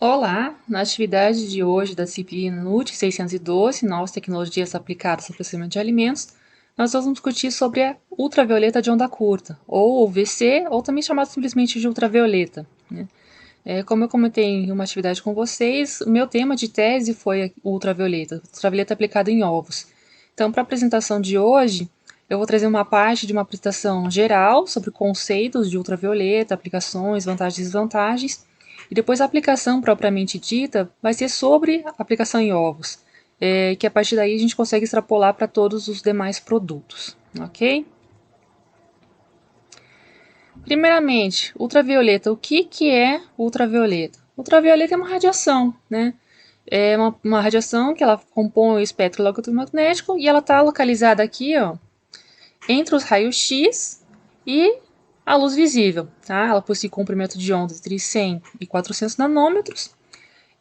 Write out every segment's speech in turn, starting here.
Olá! Na atividade de hoje da disciplina NUT 612, Novas Tecnologias Aplicadas ao Processamento de Alimentos, nós vamos discutir sobre a ultravioleta de onda curta, ou UVC, ou também chamado simplesmente de ultravioleta, né? Como eu comentei em uma atividade com vocês, o meu tema de tese foi ultravioleta aplicada em ovos. Então, para a apresentação de hoje, eu vou trazer uma parte de uma apresentação geral sobre conceitos de ultravioleta, aplicações, vantagens e desvantagens, e depois a aplicação propriamente dita vai ser sobre a aplicação em ovos, que a partir daí a gente consegue extrapolar para todos os demais produtos, ok? Primeiramente, ultravioleta. O que é ultravioleta? Ultravioleta é uma radiação, né? É uma radiação que ela compõe o espectro eletromagnético e ela está localizada aqui, ó, entre os raios X e a luz visível, tá? Ela possui comprimento de onda entre 100 e 400 nanômetros.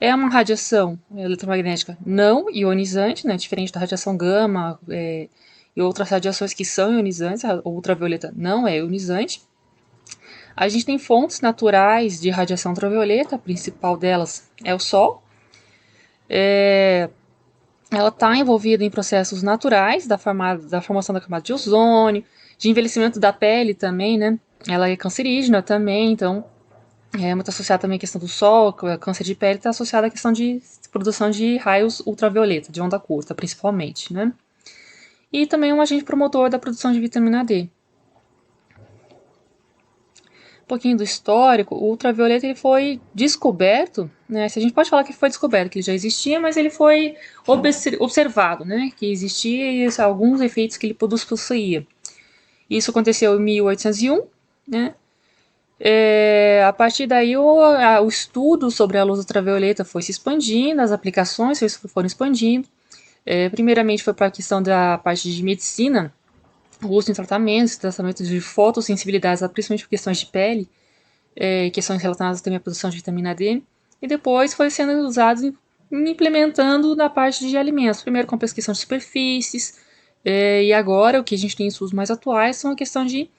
É uma radiação eletromagnética não ionizante, né? Diferente da radiação gama e outras radiações que são ionizantes. A ultravioleta não é ionizante. A gente tem fontes naturais de radiação ultravioleta, a principal delas é o Sol. Ela está envolvida em processos naturais da formação da camada de ozônio, de envelhecimento da pele também, né? Ela é cancerígena também, então é muito associada também à questão do sol, câncer de pele está associada à questão de produção de raios ultravioleta, de onda curta, principalmente, né? E também um agente promotor da produção de vitamina D. Um pouquinho do histórico, o ultravioleta ele foi descoberto, né? Se a gente pode falar que foi descoberto, que ele já existia, mas ele foi observado, né? Que existia alguns efeitos que ele possuía. Isso aconteceu em 1801, né? A partir daí o estudo sobre a luz ultravioleta foi se expandindo, as aplicações foram expandindo. Primeiramente foi para a questão da parte de medicina, o uso em tratamentos de fotossensibilidade, principalmente por questões de pele, questões relacionadas também à produção de vitamina D, e depois foi sendo usado implementando na parte de alimentos, primeiro com a pesquisa de superfícies, e agora o que a gente tem em estudos mais atuais são a questão de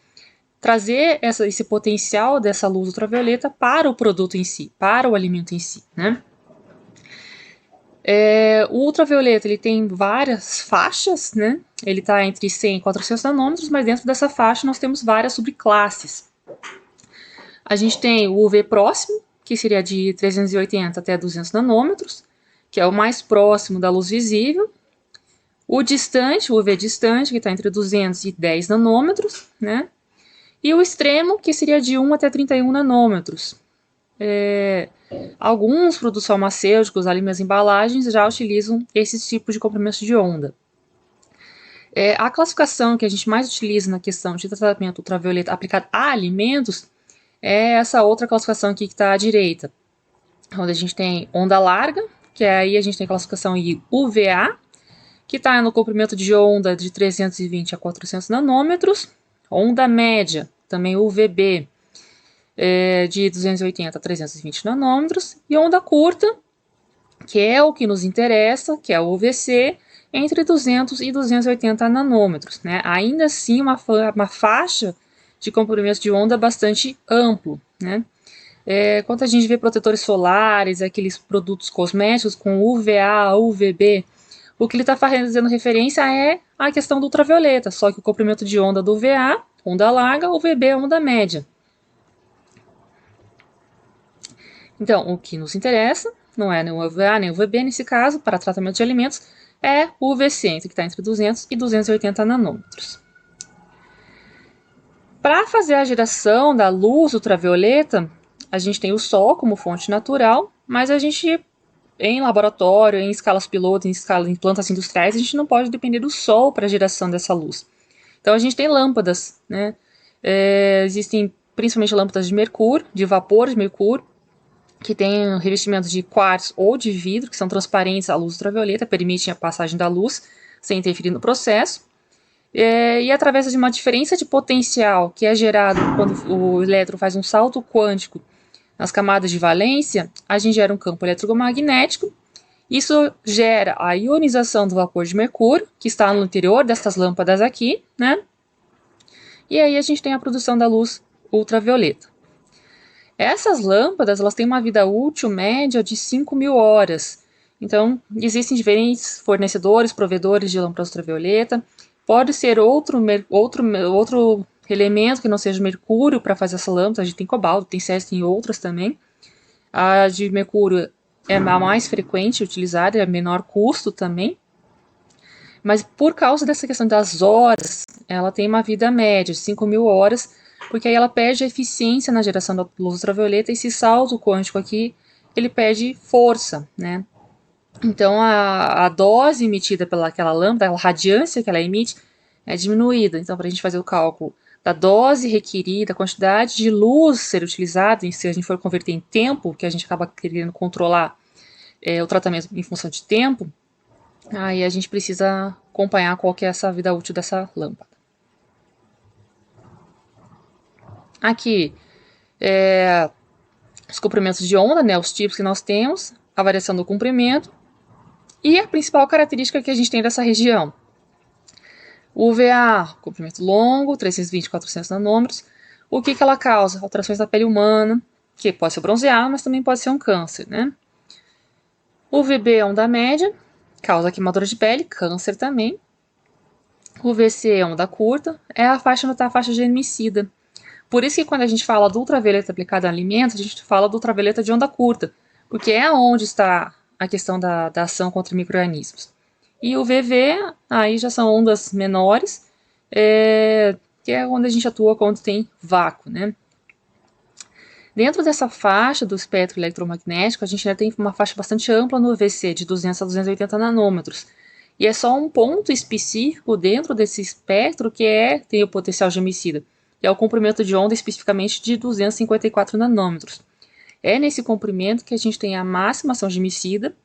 trazer esse potencial dessa luz ultravioleta para o produto em si, para o alimento em si, né? O ultravioleta ele tem várias faixas, né? Ele está entre 100 e 400 nanômetros, mas dentro dessa faixa nós temos várias subclasses. A gente tem o UV próximo, que seria de 380 até 200 nanômetros, que é o mais próximo da luz visível. O distante, o UV distante, que está entre 200 e 10 nanômetros, né? E o extremo, que seria de 1 até 31 nanômetros. Alguns produtos farmacêuticos, ali nas embalagens, já utilizam esses tipos de comprimentos de onda. A classificação que a gente mais utiliza na questão de tratamento ultravioleta aplicado a alimentos é essa outra classificação aqui que está à direita, onde a gente tem onda larga, que aí a gente tem a classificação em UVA, que está no comprimento de onda de 320 a 400 nanômetros, onda média, também UVB, de 280 a 320 nanômetros, e onda curta, que é o que nos interessa, que é o UVC, entre 200 e 280 nanômetros, né? Ainda assim, uma faixa de comprimento de onda bastante amplo, né? Quando a gente vê protetores solares, aqueles produtos cosméticos com UVA, UVB, o que ele está fazendo referência é a questão do ultravioleta, só que o comprimento de onda do UVA, onda larga, UVB, onda média. Então, o que nos interessa não é nem o UVA nem o UVB, nesse caso, para tratamento de alimentos, é o UVC, que está entre 200 e 280 nanômetros. Para fazer a geração da luz ultravioleta, a gente tem o Sol como fonte natural, mas a gente, em laboratório, em escalas piloto, em plantas industriais, a gente não pode depender do Sol para a geração dessa luz. Então a gente tem lâmpadas, né? Existem principalmente lâmpadas de mercúrio, de vapor de mercúrio, que tem revestimentos de quartzo ou de vidro, que são transparentes à luz ultravioleta, permitem a passagem da luz sem interferir no processo. E através de uma diferença de potencial que é gerado quando o elétron faz um salto quântico nas camadas de valência, a gente gera um campo eletromagnético. Isso gera a ionização do vapor de mercúrio, que está no interior dessas lâmpadas aqui, né? E aí a gente tem a produção da luz ultravioleta. Essas lâmpadas, elas têm uma vida útil média de 5.000 horas. Então, existem diferentes fornecedores, provedores de lâmpadas ultravioleta. Pode ser outro elemento que não seja mercúrio para fazer essa lâmpada. A gente tem cobalto, tem césio, tem outras também. A de mercúrio é a mais frequente utilizada, é menor custo também. Mas por causa dessa questão das horas, ela tem uma vida média de 5.000 horas, porque aí ela perde eficiência na geração da luz ultravioleta, e esse salto quântico aqui, ele perde força, né? Então a dose emitida pelaquela lâmpada, aquela radiância que ela emite, é diminuída. Então, para a gente fazer o cálculo da dose requerida, a quantidade de luz ser utilizada, e se a gente for converter em tempo, que a gente acaba querendo controlar o tratamento em função de tempo, aí a gente precisa acompanhar qual que é essa vida útil dessa lâmpada. Aqui, os comprimentos de onda, né, os tipos que nós temos, a variação do comprimento e a principal característica que a gente tem dessa região. O UVA, comprimento longo, 320 400 nanômetros. O que ela causa? Alterações da pele humana, que pode ser bronzeado, mas também pode ser um câncer, né? O UVB é onda média, causa queimadura de pele, câncer também. O UVC é onda curta, é a faixa onde está a faixa germicida. Por isso que quando a gente fala do ultravioleta aplicado em alimentos, a gente fala do ultravioleta de onda curta, porque é onde está a questão da ação contra micro-organismos. E o VV, aí já são ondas menores, que é onde a gente atua quando tem vácuo, né? Dentro dessa faixa do espectro eletromagnético, a gente ainda tem uma faixa bastante ampla no UVC, de 200 a 280 nanômetros. E é só um ponto específico dentro desse espectro que tem o potencial gemicida, que é o comprimento de onda especificamente de 254 nanômetros. É nesse comprimento que a gente tem a máxima ação gemicida,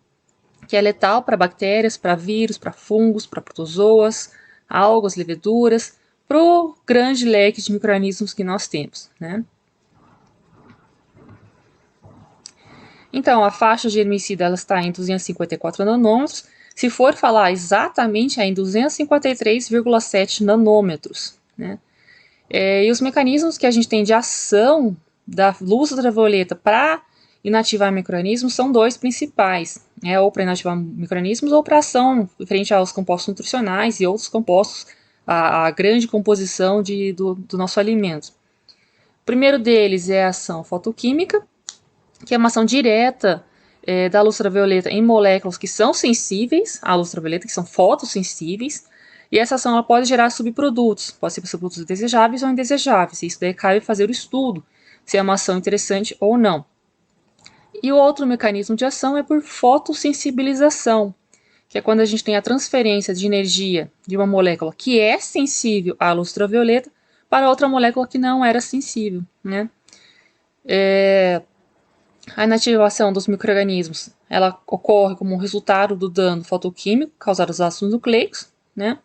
que é letal para bactérias, para vírus, para fungos, para protozoas, algas, leveduras, para o grande leque de micro-organismos que nós temos, né? Então, a faixa germicida ela está em 254 nanômetros. Se for falar exatamente, é em 253,7 nanômetros, né? E os mecanismos que a gente tem de ação da luz ultravioleta para inativar micro-organismos são dois principais, ou para inativar micro-organismos ou para ação frente aos compostos nutricionais e outros compostos, a grande composição do nosso alimento. O primeiro deles é a ação fotoquímica, que é uma ação direta da luz ultravioleta em moléculas que são sensíveis à luz ultravioleta, que são fotossensíveis, e essa ação ela pode gerar subprodutos, pode ser subprodutos desejáveis ou indesejáveis, e isso daí cabe fazer o estudo, se é uma ação interessante ou não. E o outro mecanismo de ação é por fotossensibilização, que é quando a gente tem a transferência de energia de uma molécula que é sensível à luz ultravioleta para outra molécula que não era sensível, né? A inativação dos micro-organismos ela ocorre como resultado do dano fotoquímico causado aos ácidos nucleicos, né?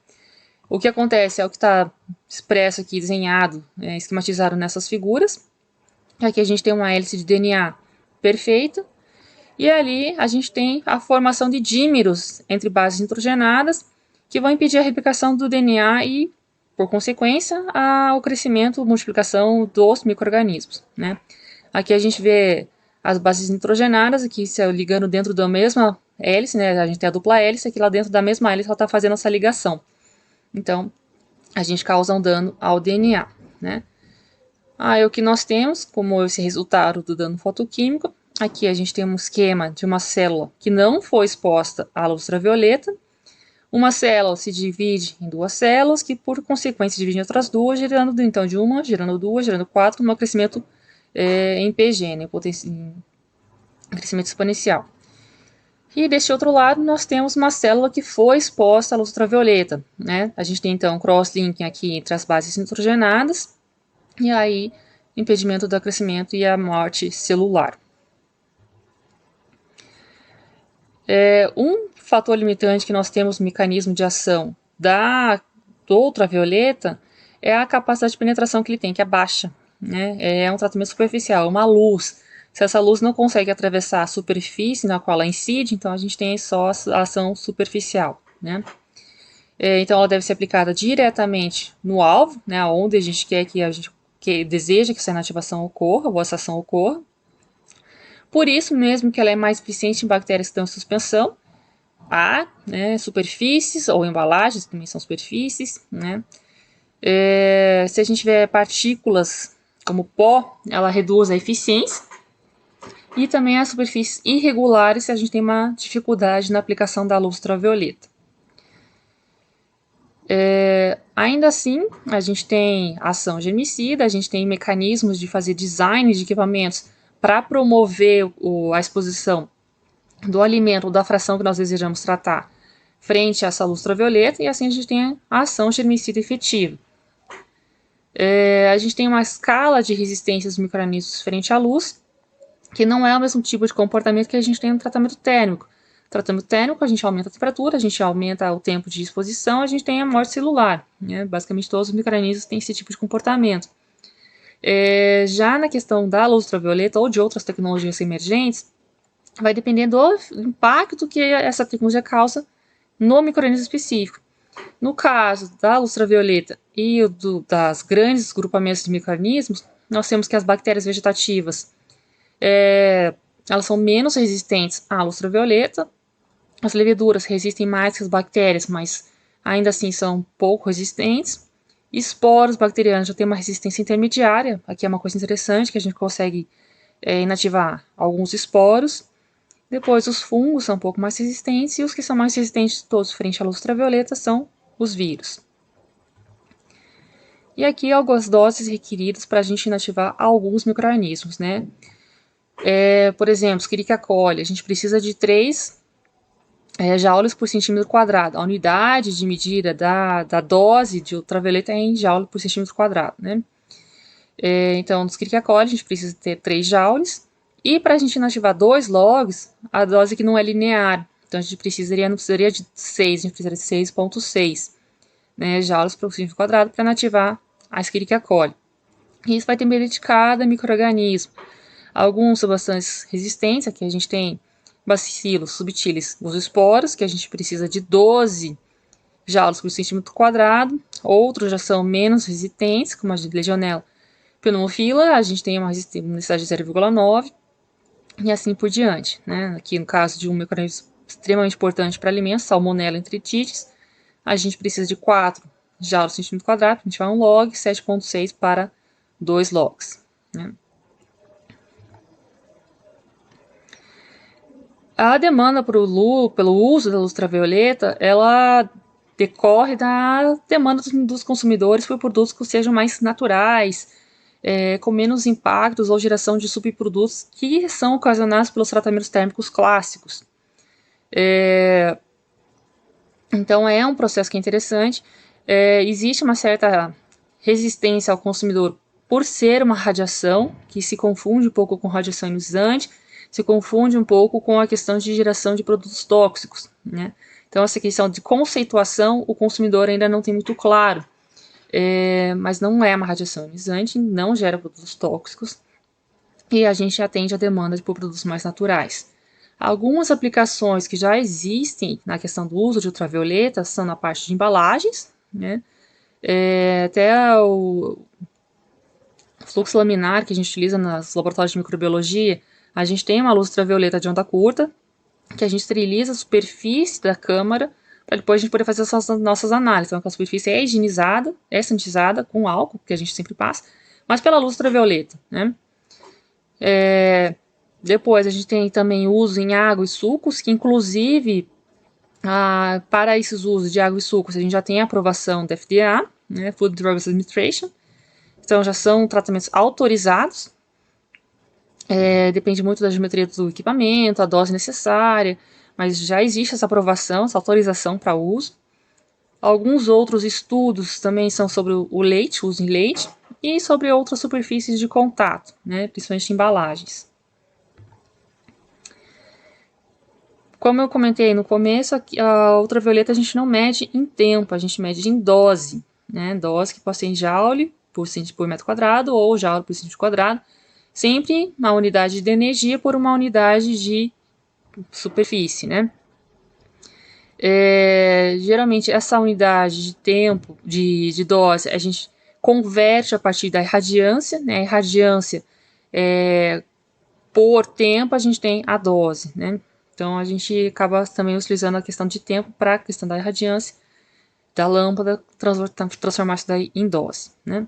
O que acontece é o que está expresso aqui, desenhado, esquematizado nessas figuras. Aqui a gente tem uma hélice de DNA perfeita, e ali a gente tem a formação de dímeros entre bases nitrogenadas que vão impedir a replicação do DNA e, por consequência, o crescimento, multiplicação dos micro-organismos, né? Aqui a gente vê as bases nitrogenadas aqui se ligando dentro da mesma hélice, né? A gente tem a dupla hélice, aqui lá dentro da mesma hélice ela está fazendo essa ligação. Então, a gente causa um dano ao DNA, né? O que nós temos como esse resultado do dano fotoquímico, aqui a gente tem um esquema de uma célula que não foi exposta à luz ultravioleta. Uma célula se divide em duas células, que por consequência dividem outras duas, gerando então de uma, gerando duas, gerando quatro, um crescimento em PG, né, crescimento exponencial. E deste outro lado nós temos uma célula que foi exposta à luz ultravioleta, né? A gente tem então cross-linking aqui entre as bases nitrogenadas, e aí impedimento do crescimento e a morte celular. Um fator limitante que nós temos no mecanismo de ação do ultravioleta é a capacidade de penetração que ele tem, que é baixa, né? É um tratamento superficial, uma luz. Se essa luz não consegue atravessar a superfície na qual ela incide, então a gente tem só a ação superficial, né? Então ela deve ser aplicada diretamente no alvo, né, onde a gente quer que que deseja que essa inativação ocorra, ou essa ação ocorra. Por isso mesmo que ela é mais eficiente em bactérias que estão em suspensão, superfícies ou embalagens, que também são superfícies, né? Se a gente tiver partículas como pó, ela reduz a eficiência. E também as superfícies irregulares se a gente tem uma dificuldade na aplicação da luz ultravioleta. Ainda assim, a gente tem ação germicida, a gente tem mecanismos de fazer design de equipamentos para promover a exposição do alimento ou da fração que nós desejamos tratar frente a essa luz ultravioleta, e assim a gente tem a ação germicida efetiva. A gente tem uma escala de resistência dos micro-organismos frente à luz, que não é o mesmo tipo de comportamento que a gente tem no tratamento térmico. No tratamento térmico, a gente aumenta a temperatura, a gente aumenta o tempo de exposição, a gente tem a morte celular. Né? Basicamente, todos os micro-organismos têm esse tipo de comportamento. Já na questão da luz ultravioleta ou de outras tecnologias emergentes, vai depender do impacto que essa tecnologia causa no micro-organismo específico. No caso da luz ultravioleta e das grandes grupamentos de micro-organismos, nós temos que as bactérias vegetativas elas são menos resistentes à luz ultravioleta. As leveduras resistem mais que as bactérias, mas ainda assim são pouco resistentes. Esporos bacterianos já têm uma resistência intermediária. Aqui é uma coisa interessante que a gente consegue inativar alguns esporos. Depois os fungos são um pouco mais resistentes, e os que são mais resistentes de todos frente à luz ultravioleta são os vírus. E aqui algumas doses requeridas para a gente inativar alguns micro-organismos, né? Por exemplo, Escherichia coli, a gente precisa de 3 joules por centímetro quadrado. A unidade de medida da dose de ultravioleta é em joule por centímetro quadrado, né? Então, no Escherichia coli, a gente precisa ter 3 joules. E para a gente inativar 2 logs, a dose que não é linear. Então, a gente não precisaria de 6, a gente precisaria de 6,6 joules por centímetro quadrado para inativar a Escherichia coli. E isso vai depender de cada micro-organismo. Alguns são bastante resistentes, aqui a gente tem bacilos subtilis, os esporos, que a gente precisa de 12 joules por centímetro quadrado. Outros já são menos resistentes, como a de Legionella pneumofila, a gente tem uma necessidade de 0,9 e assim por diante. Né? Aqui no caso de um micro-organismo extremamente importante para alimentos, Salmonella enteritis, a gente precisa de 4 joules por centímetro quadrado, a gente vai um log, 7,6 para 2 logs. Né? A demanda pelo uso da luz ultravioleta, ela decorre da demanda dos consumidores por produtos que sejam mais naturais, com menos impactos ou geração de subprodutos que são ocasionados pelos tratamentos térmicos clássicos. Então é um processo que é interessante. Existe uma certa resistência ao consumidor por ser uma radiação que se confunde um pouco com radiação ionizante, se confunde um pouco com a questão de geração de produtos tóxicos, né? Então, essa questão de conceituação, o consumidor ainda não tem muito claro, mas não é uma radiação ionizante, não gera produtos tóxicos, e a gente atende a demanda por produtos mais naturais. Algumas aplicações que já existem na questão do uso de ultravioleta são na parte de embalagens, né? Até o fluxo laminar que a gente utiliza nos laboratórios de microbiologia, a gente tem uma luz ultravioleta de onda curta, que a gente esteriliza a superfície da câmara, para depois a gente poder fazer as nossas análises. Então, a superfície é higienizada, é sanitizada com álcool, que a gente sempre passa, mas pela luz ultravioleta, né? Depois a gente tem também uso em água e sucos, que inclusive para esses usos de água e sucos a gente já tem a aprovação da FDA, né, Food and Drug Administration, então já são tratamentos autorizados. Depende muito da geometria do equipamento, a dose necessária, mas já existe essa aprovação, essa autorização para uso. Alguns outros estudos também são sobre o leite, uso em leite, e sobre outras superfícies de contato, né, principalmente embalagens. Como eu comentei no começo, a ultravioleta a gente não mede em tempo, a gente mede em dose, né, dose que pode ser em joule por metro quadrado ou joule por centímetro quadrado, sempre uma unidade de energia por uma unidade de superfície, né? Geralmente essa unidade de tempo, de dose, converte a partir da irradiância, né? A irradiância, por tempo, a gente tem a dose, né? Então, a gente acaba também utilizando a questão de tempo para a questão da irradiância da lâmpada, transformar isso daí em dose, né?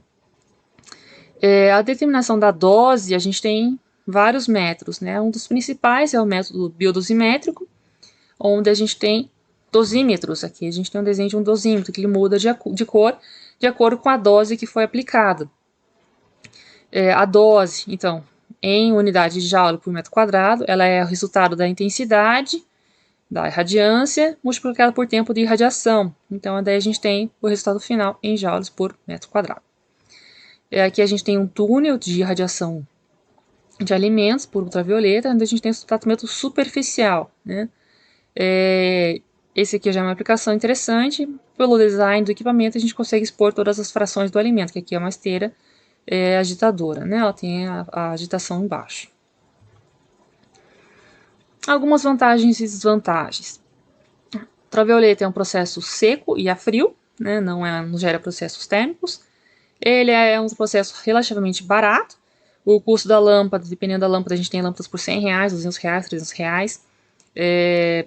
A determinação da dose, a gente tem vários métodos, né? Um dos principais é o método biodosimétrico, onde a gente tem dosímetros. Aqui a gente tem um desenho de um dosímetro, que ele muda de cor de acordo com a dose que foi aplicada. A dose, então, em unidade de joule por metro quadrado, ela é o resultado da intensidade da irradiância multiplicada por tempo de irradiação. Então, daí a gente tem o resultado final em joules por metro quadrado. Aqui a gente tem um túnel de irradiação de alimentos por ultravioleta, onde a gente tem o tratamento superficial, né? Esse aqui já é uma aplicação interessante. Pelo design do equipamento, a gente consegue expor todas as frações do alimento, que aqui é uma esteira agitadora, né? Ela tem a agitação embaixo. Algumas vantagens e desvantagens. O ultravioleta é um processo seco e a frio, né? Não gera processos térmicos. Ele é um processo relativamente barato. O custo da lâmpada, dependendo da lâmpada, a gente tem lâmpadas por R$100, R$200, R$300.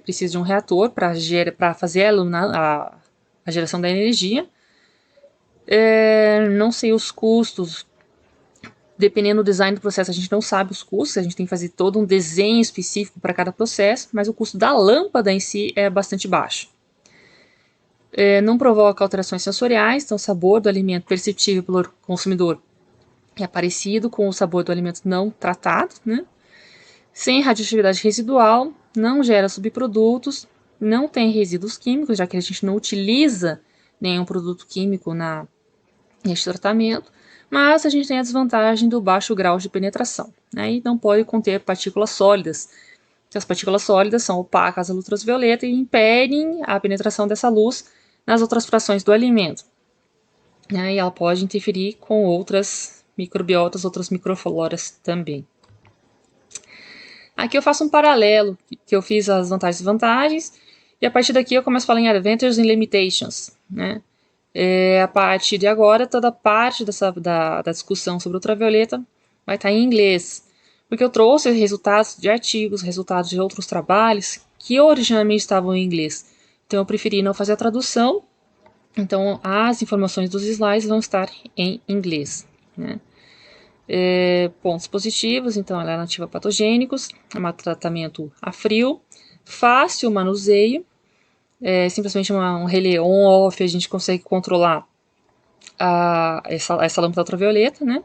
Precisa de um reator para fazer a geração da energia. Não sei os custos. Dependendo do design do processo, a gente não sabe os custos, a gente tem que fazer todo um desenho específico para cada processo, mas o custo da lâmpada em si é bastante baixo. Não provoca alterações sensoriais, então o sabor do alimento perceptível pelo consumidor é parecido com o sabor do alimento não tratado, né? Sem radioatividade residual, não gera subprodutos, não tem resíduos químicos, já que a gente não utiliza nenhum produto químico neste tratamento, mas a gente tem a desvantagem do baixo grau de penetração, né? E não pode conter partículas sólidas. As partículas sólidas são opacas à luz ultravioleta e impedem a penetração dessa luz nas outras frações do alimento, né? E ela pode interferir com outras microbiotas, outras microfloras também. Aqui eu faço um paralelo, que eu fiz as vantagens e desvantagens, e a partir daqui eu começo a falar em advantages and limitations, né? A partir de agora, toda a parte da discussão sobre ultravioleta vai estar em inglês, porque eu trouxe resultados de artigos, resultados de outros trabalhos que originalmente estavam em inglês. Então eu preferi não fazer a tradução, então as informações dos slides vão estar em inglês, né? Pontos positivos, então ela é nativa a patogênicos, é um tratamento a frio, fácil manuseio, simplesmente um relé on-off, a gente consegue controlar essa lâmpada ultravioleta, né?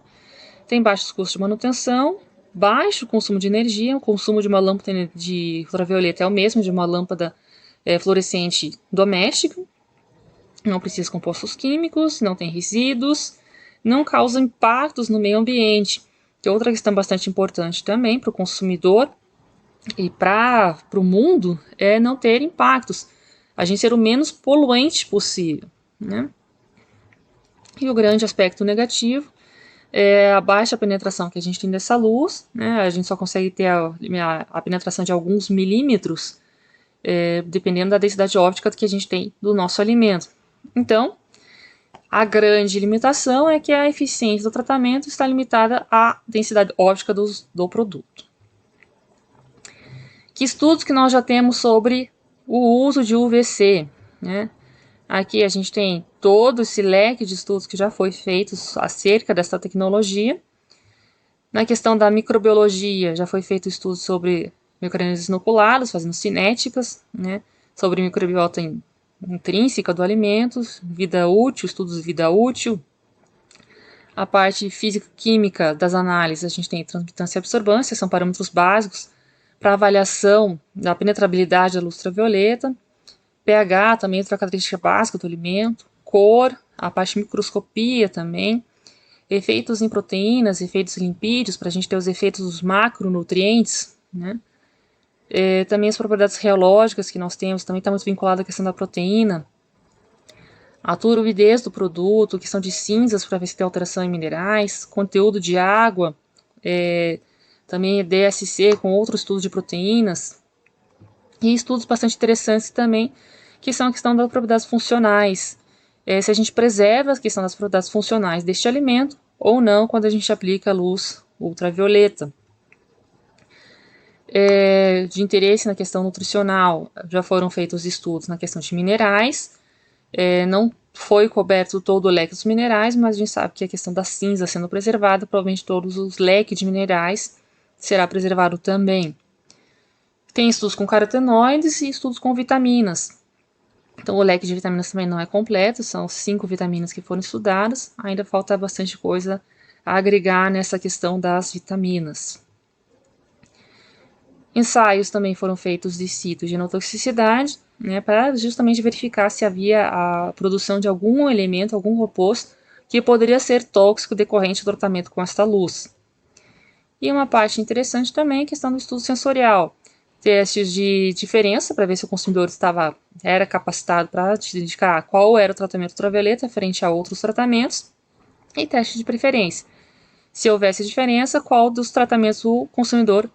Tem baixos custos de manutenção, baixo consumo de energia. O consumo de uma lâmpada de ultravioleta é o mesmo de uma lâmpada fluorescente doméstica. Não precisa de compostos químicos, não tem resíduos, não causa impactos no meio ambiente. Que é outra questão bastante importante também para o consumidor e para o mundo é não ter impactos. A gente ser o menos poluente possível, né? E o grande aspecto negativo é a baixa penetração que a gente tem dessa luz, né? A gente só consegue ter a penetração de alguns milímetros, dependendo da densidade óptica que a gente tem do nosso alimento. Então, a grande limitação é que a eficiência do tratamento está limitada à densidade óptica do produto. Que estudos que nós já temos sobre o uso de UVC, né? Aqui a gente tem todo esse leque de estudos que já foi feito acerca dessa tecnologia. Na questão da microbiologia, já foi feito estudos sobre micro-organismos inoculados, fazendo cinéticas, né? Sobre microbiota intrínseca do alimento, vida útil, estudos de vida útil. A parte físico-química das análises, a gente tem transmitância e absorvância, são parâmetros básicos para avaliação da penetrabilidade da luz ultravioleta. pH também, outra característica básica do alimento, cor, a parte de microscopia também, efeitos em proteínas, efeitos em lipídios, para a gente ter os efeitos dos macronutrientes, né? Também as propriedades reológicas que nós temos, também está muito vinculado à questão da proteína, a turbidez do produto, questão de cinzas para ver se tem alteração em minerais, conteúdo de água, também DSC com outros estudos de proteínas, e estudos bastante interessantes também, que são a questão das propriedades funcionais, se a gente preserva a questão das propriedades funcionais deste alimento ou não quando a gente aplica a luz ultravioleta. De interesse na questão nutricional, já foram feitos estudos na questão de minerais, não foi coberto todo o leque dos minerais, mas a gente sabe que a questão da cinza sendo preservada, provavelmente todos os leques de minerais será preservado também. Tem estudos com carotenoides e estudos com vitaminas. Então o leque de vitaminas também não é completo, são 5 vitaminas que foram estudadas, ainda falta bastante coisa a agregar nessa questão das vitaminas. Ensaios também foram feitos de citogenotoxicidade, para justamente verificar se havia a produção de algum elemento, algum composto que poderia ser tóxico decorrente do tratamento com esta luz. E uma parte interessante também é a questão do estudo sensorial. Testes de diferença para ver se o consumidor era capacitado para indicar qual era o tratamento ultravioleta frente a outros tratamentos, e teste de preferência. Se houvesse diferença, qual dos tratamentos o consumidor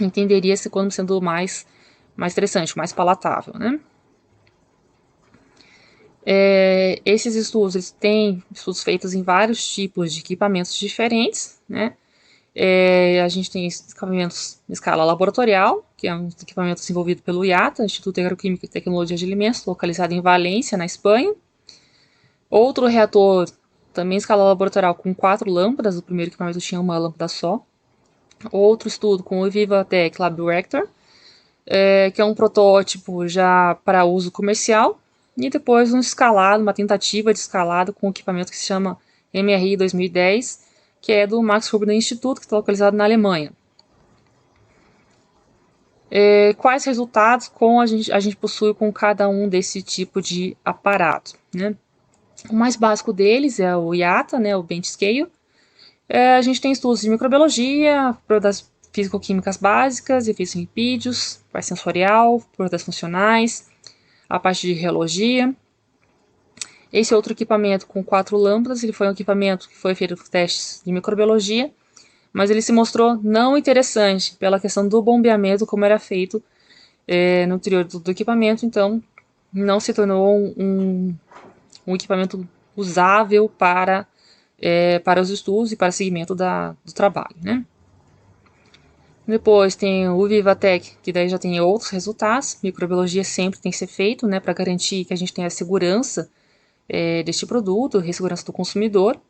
entenderia-se como sendo mais interessante, mais palatável, né? Esses estudos, eles têm estudos feitos em vários tipos de equipamentos diferentes, né? A gente tem equipamentos em escala laboratorial, que é um equipamento desenvolvido pelo IATA, Instituto de Agroquímica e Tecnologia de Alimentos, localizado em Valência, na Espanha. Outro reator, também em escala laboratorial, com 4 lâmpadas, o primeiro equipamento tinha uma lâmpada só. Outro estudo com o Vivatec Lab Reactor, que é um protótipo já para uso comercial, e depois uma tentativa de escalado com um equipamento que se chama MRI 2010, que é do Max Rubner Instituto, que está localizado na Alemanha. Quais resultados a gente possui com cada um desse tipo de aparato, né? O mais básico deles é o IATA, né, o Bench Scale. A gente tem estudos de microbiologia, propriedades físico-químicas básicas, efeitos em lipídios, parte sensorial, propriedades funcionais, a parte de reologia. Esse outro equipamento com 4 lâmpadas, ele foi um equipamento que foi feito por testes de microbiologia, mas ele se mostrou não interessante pela questão do bombeamento, como era feito no interior do equipamento, então não se tornou um equipamento usável para os estudos e para o seguimento do trabalho, né? Depois tem o Vivatec, que daí já tem outros resultados. Microbiologia sempre tem que ser feito, né, para garantir que a gente tenha a segurança deste produto, a segurança do consumidor.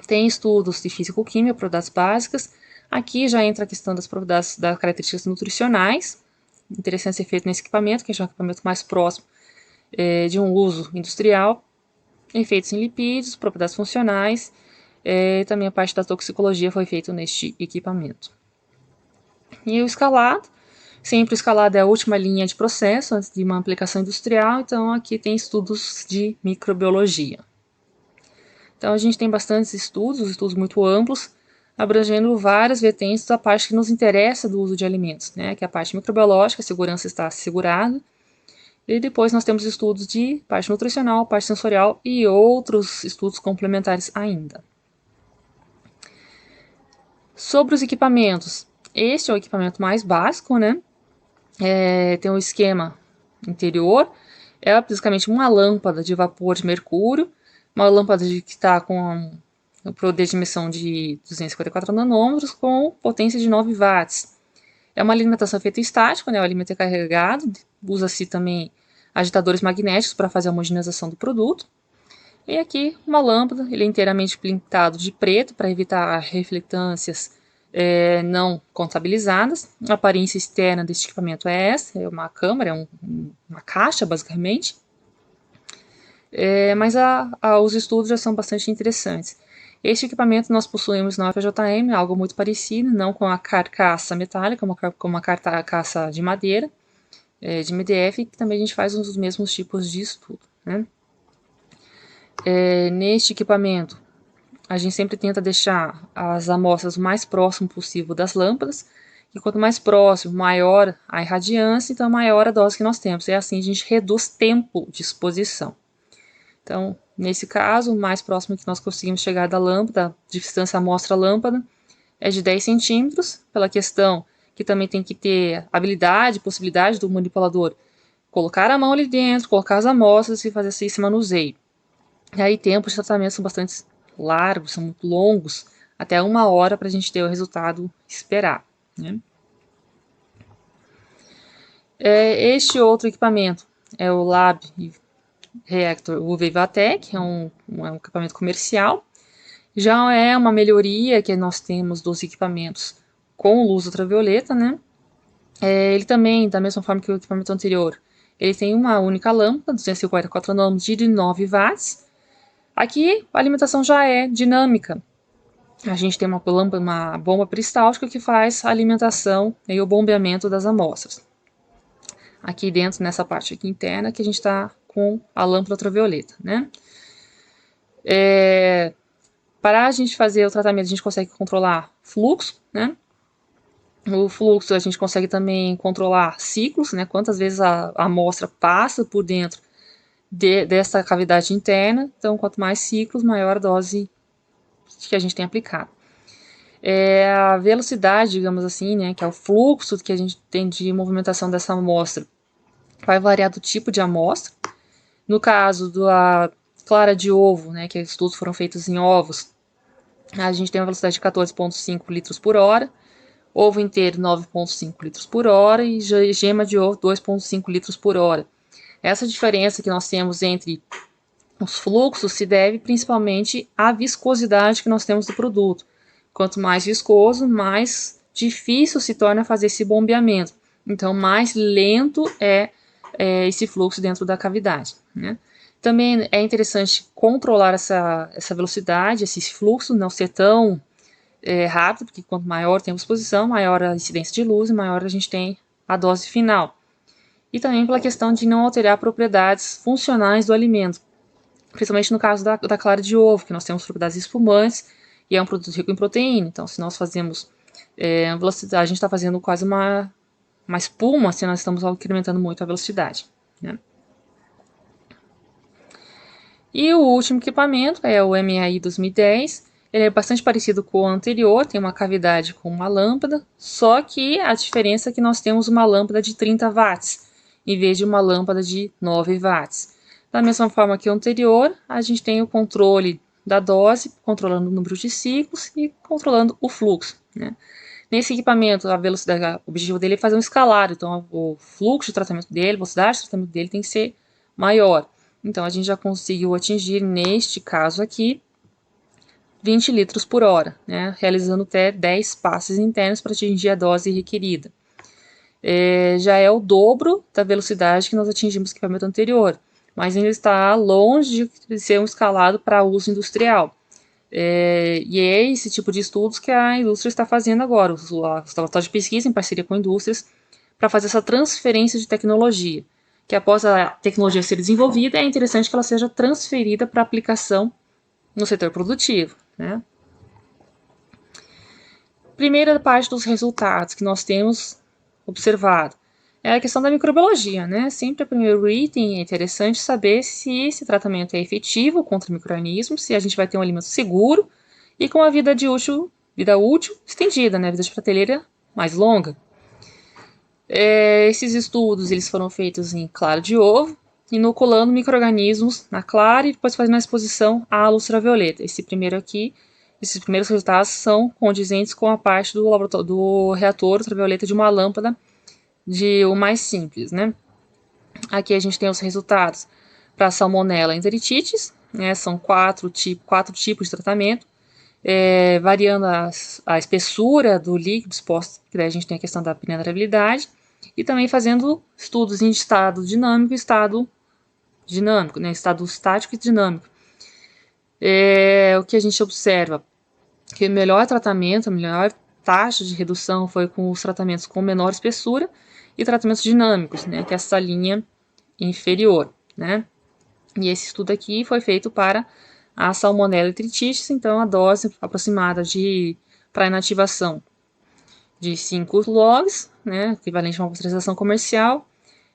Tem estudos de físico-química, propriedades básicas. Aqui já entra a questão das propriedades, das características nutricionais. Interessante ser feito nesse equipamento, que é já um equipamento mais próximo de um uso industrial. Efeitos em lipídios, propriedades funcionais. Também a parte da toxicologia foi feita neste equipamento. E o escalado, sempre o escalado é a última linha de processo antes de uma aplicação industrial, então aqui tem estudos de microbiologia. Então a gente tem bastantes estudos muito amplos, abrangendo várias vertentes da parte que nos interessa do uso de alimentos, né, que é a parte microbiológica, a segurança está assegurada, e depois nós temos estudos de parte nutricional, parte sensorial e outros estudos complementares ainda. Sobre os equipamentos, este é o equipamento mais básico, né? Tem um esquema interior, é basicamente uma lâmpada de vapor de mercúrio, uma lâmpada que está com o poder de emissão de 254 nanômetros com potência de 9 watts. É uma alimentação feita estática, né? O alimento é carregado, usa-se também agitadores magnéticos para fazer a homogeneização do produto. E aqui uma lâmpada, ele é inteiramente pintado de preto para evitar reflectâncias não contabilizadas. A aparência externa deste equipamento é essa, é uma câmara, uma caixa basicamente. Mas os estudos já são bastante interessantes. Este equipamento nós possuímos na UFJM, algo muito parecido, não com a carcaça metálica, como uma carcaça de madeira, de MDF, que também a gente faz os mesmos tipos de estudo, né? Neste equipamento, a gente sempre tenta deixar as amostras o mais próximo possível das lâmpadas, e quanto mais próximo, maior a irradiância, então maior a dose que nós temos. E assim a gente reduz tempo de exposição. Então, nesse caso, o mais próximo que nós conseguimos chegar da lâmpada, de distância amostra-lâmpada, é de 10 centímetros, pela questão que também tem que ter habilidade, possibilidade do manipulador colocar a mão ali dentro, colocar as amostras e fazer esse manuseio. E aí tempos de tratamento são bastante largos, são muito longos, até 1 hora para a gente ter o resultado esperado, né? Este outro equipamento é o Lab Reactor UV Vatec, é um equipamento comercial. Já é uma melhoria que nós temos dos equipamentos com luz ultravioleta, né? Ele também, da mesma forma que o equipamento anterior, ele tem uma única lâmpada, 244 nanometros de 9 watts. Aqui a alimentação já é dinâmica. A gente tem uma bomba peristáltica que faz a alimentação e o bombeamento das amostras. Aqui dentro, nessa parte aqui interna, que a gente está com a lâmpada ultravioleta, né? Para a gente fazer o tratamento, a gente consegue controlar fluxo, né? O fluxo a gente consegue também controlar ciclos, né? Quantas vezes a amostra passa por dentro dessa cavidade interna. Então, quanto mais ciclos, maior a dose que a gente tem aplicado. A velocidade, digamos assim, né? Que é o fluxo que a gente tem de movimentação dessa amostra, vai variar do tipo de amostra. No caso da clara de ovo, né? Que estudos foram feitos em ovos, a gente tem uma velocidade de 14,5 litros por hora. Ovo inteiro 9,5 litros por hora e gema de ovo 2,5 litros por hora. Essa diferença que nós temos entre os fluxos se deve principalmente à viscosidade que nós temos do produto. Quanto mais viscoso, mais difícil se torna fazer esse bombeamento. Então, mais lento é esse fluxo dentro da cavidade, né? Também é interessante controlar essa velocidade, esse fluxo, não ser tão rápido, porque quanto maior tem a exposição, maior a incidência de luz e maior a gente tem a dose final. E também pela questão de não alterar propriedades funcionais do alimento, principalmente no caso da clara de ovo, que nós temos propriedades espumantes e é um produto rico em proteína. Então, se nós fazemos velocidade, a gente está fazendo quase uma espuma, se nós estamos incrementando muito a velocidade, né? E o último equipamento é o MAI 2010. Ele é bastante parecido com o anterior, tem uma cavidade com uma lâmpada, só que a diferença é que nós temos uma lâmpada de 30 watts, em vez de uma lâmpada de 9 watts. Da mesma forma que o anterior, a gente tem o controle da dose, controlando o número de ciclos e controlando o fluxo, né? Nesse equipamento, a velocidade, o objetivo dele é fazer um escalar, então o fluxo de tratamento dele, a velocidade de tratamento dele tem que ser maior. Então, a gente já conseguiu atingir, neste caso aqui, 20 litros por hora, né, realizando até 10 passes internos para atingir a dose requerida. Já é o dobro da velocidade que nós atingimos no equipamento anterior, mas ainda está longe de ser um escalado para uso industrial. E é esse tipo de estudos que a indústria está fazendo agora, os laboratórios de pesquisa em parceria com indústrias, para fazer essa transferência de tecnologia, que após a tecnologia ser desenvolvida, é interessante que ela seja transferida para aplicação no setor produtivo, né? Primeira parte dos resultados que nós temos observado é a questão da microbiologia, né? Sempre o primeiro item é interessante saber se esse tratamento é efetivo contra micro-organismos, se a gente vai ter um alimento seguro e com a vida útil estendida, né? Vida de prateleira mais longa. Esses estudos eles foram feitos em clara de ovo, inoculando micro-organismos na clara e depois fazendo a exposição à luz ultravioleta. Esses primeiros resultados são condizentes com a parte do reator ultravioleta de uma lâmpada de o mais simples, né? Aqui a gente tem os resultados para salmonella enterititis, né? São quatro tipos de tratamento, variando a espessura do líquido exposto, que daí a gente tem a questão da penetrabilidade, e também fazendo estudos em estado dinâmico e estado dinâmico, né? Estado estático e dinâmico. O que a gente observa que o melhor tratamento, a melhor taxa de redução foi com os tratamentos com menor espessura e tratamentos dinâmicos, né, que é essa linha inferior, né? E esse estudo aqui foi feito para a salmonella enteritis, então a dose aproximada para inativação de 5 logs, né, equivalente a uma pasteurização comercial,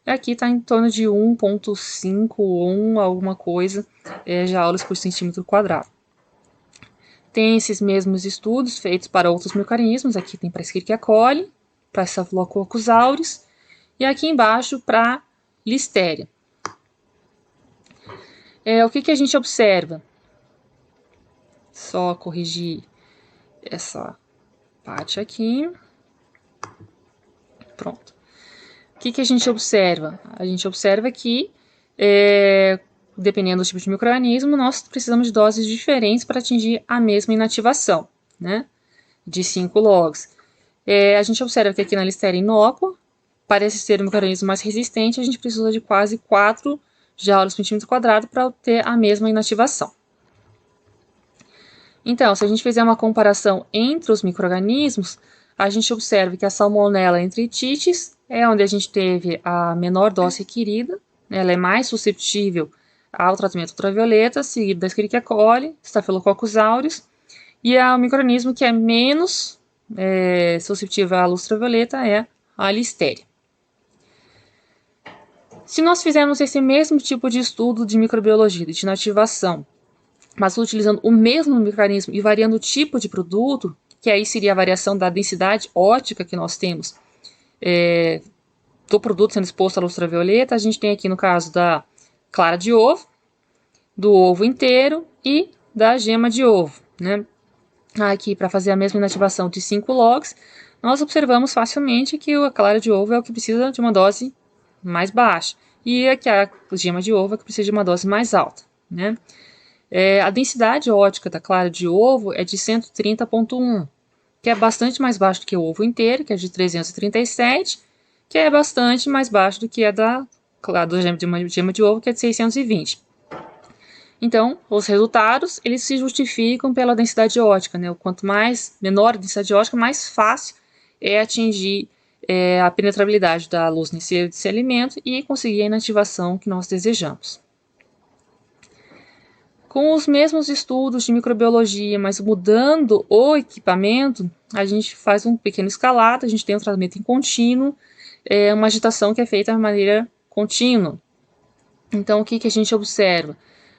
e aqui está em torno de 1,5 ou 1 alguma coisa joules por centímetro quadrado. Tem esses mesmos estudos feitos para outros micro-organismos, aqui tem para Escherichia coli, para Staphylococcus aureus, e aqui embaixo para Listeria. O que a gente observa? Só corrigir essa parte aqui. Pronto. O que a gente observa? A gente observa que, dependendo do tipo de micro-organismo, nós precisamos de doses diferentes para atingir a mesma inativação, né? De 5 logs. A gente observa que aqui na Listeria inócua, parece ser um micro-organismo mais resistente, a gente precisa de quase 4 joules por centímetro quadrado para obter a mesma inativação. Então, se a gente fizer uma comparação entre os micro-organismos, a gente observa que a Salmonella enteritis é onde a gente teve a menor dose requerida, ela é mais suscetível ao tratamento ultravioleta, seguido da Escherichia coli, Staphylococcus aureus, e o micro-organismo que é menos suscetível à luz ultravioleta é a Listeria. Se nós fizermos esse mesmo tipo de estudo de microbiologia, de inativação, mas utilizando o mesmo micro-organismo e variando o tipo de produto, que aí seria a variação da densidade óptica que nós temos do produto sendo exposto à luz ultravioleta, a gente tem aqui no caso da clara de ovo, do ovo inteiro e da gema de ovo, né? Aqui, para fazer a mesma inativação de 5 logs, nós observamos facilmente que a clara de ovo é o que precisa de uma dose mais baixa, e aqui a gema de ovo é que precisa de uma dose mais alta, né? A densidade óptica da clara de ovo é de 130,1, que é bastante mais baixo do que o ovo inteiro, que é de 337, que é bastante mais baixo do que a da gema de ovo, que é de 620. Então, os resultados, eles se justificam pela densidade óptica, né? O quanto menor a densidade óptica, mais fácil é atingir a penetrabilidade da luz nesse alimento e conseguir a inativação que nós desejamos. Com os mesmos estudos de microbiologia, mas mudando o equipamento, a gente faz um pequeno escalado, a gente tem um tratamento em contínuo, uma agitação que é feita de maneira contínua. Então, o que a gente observa?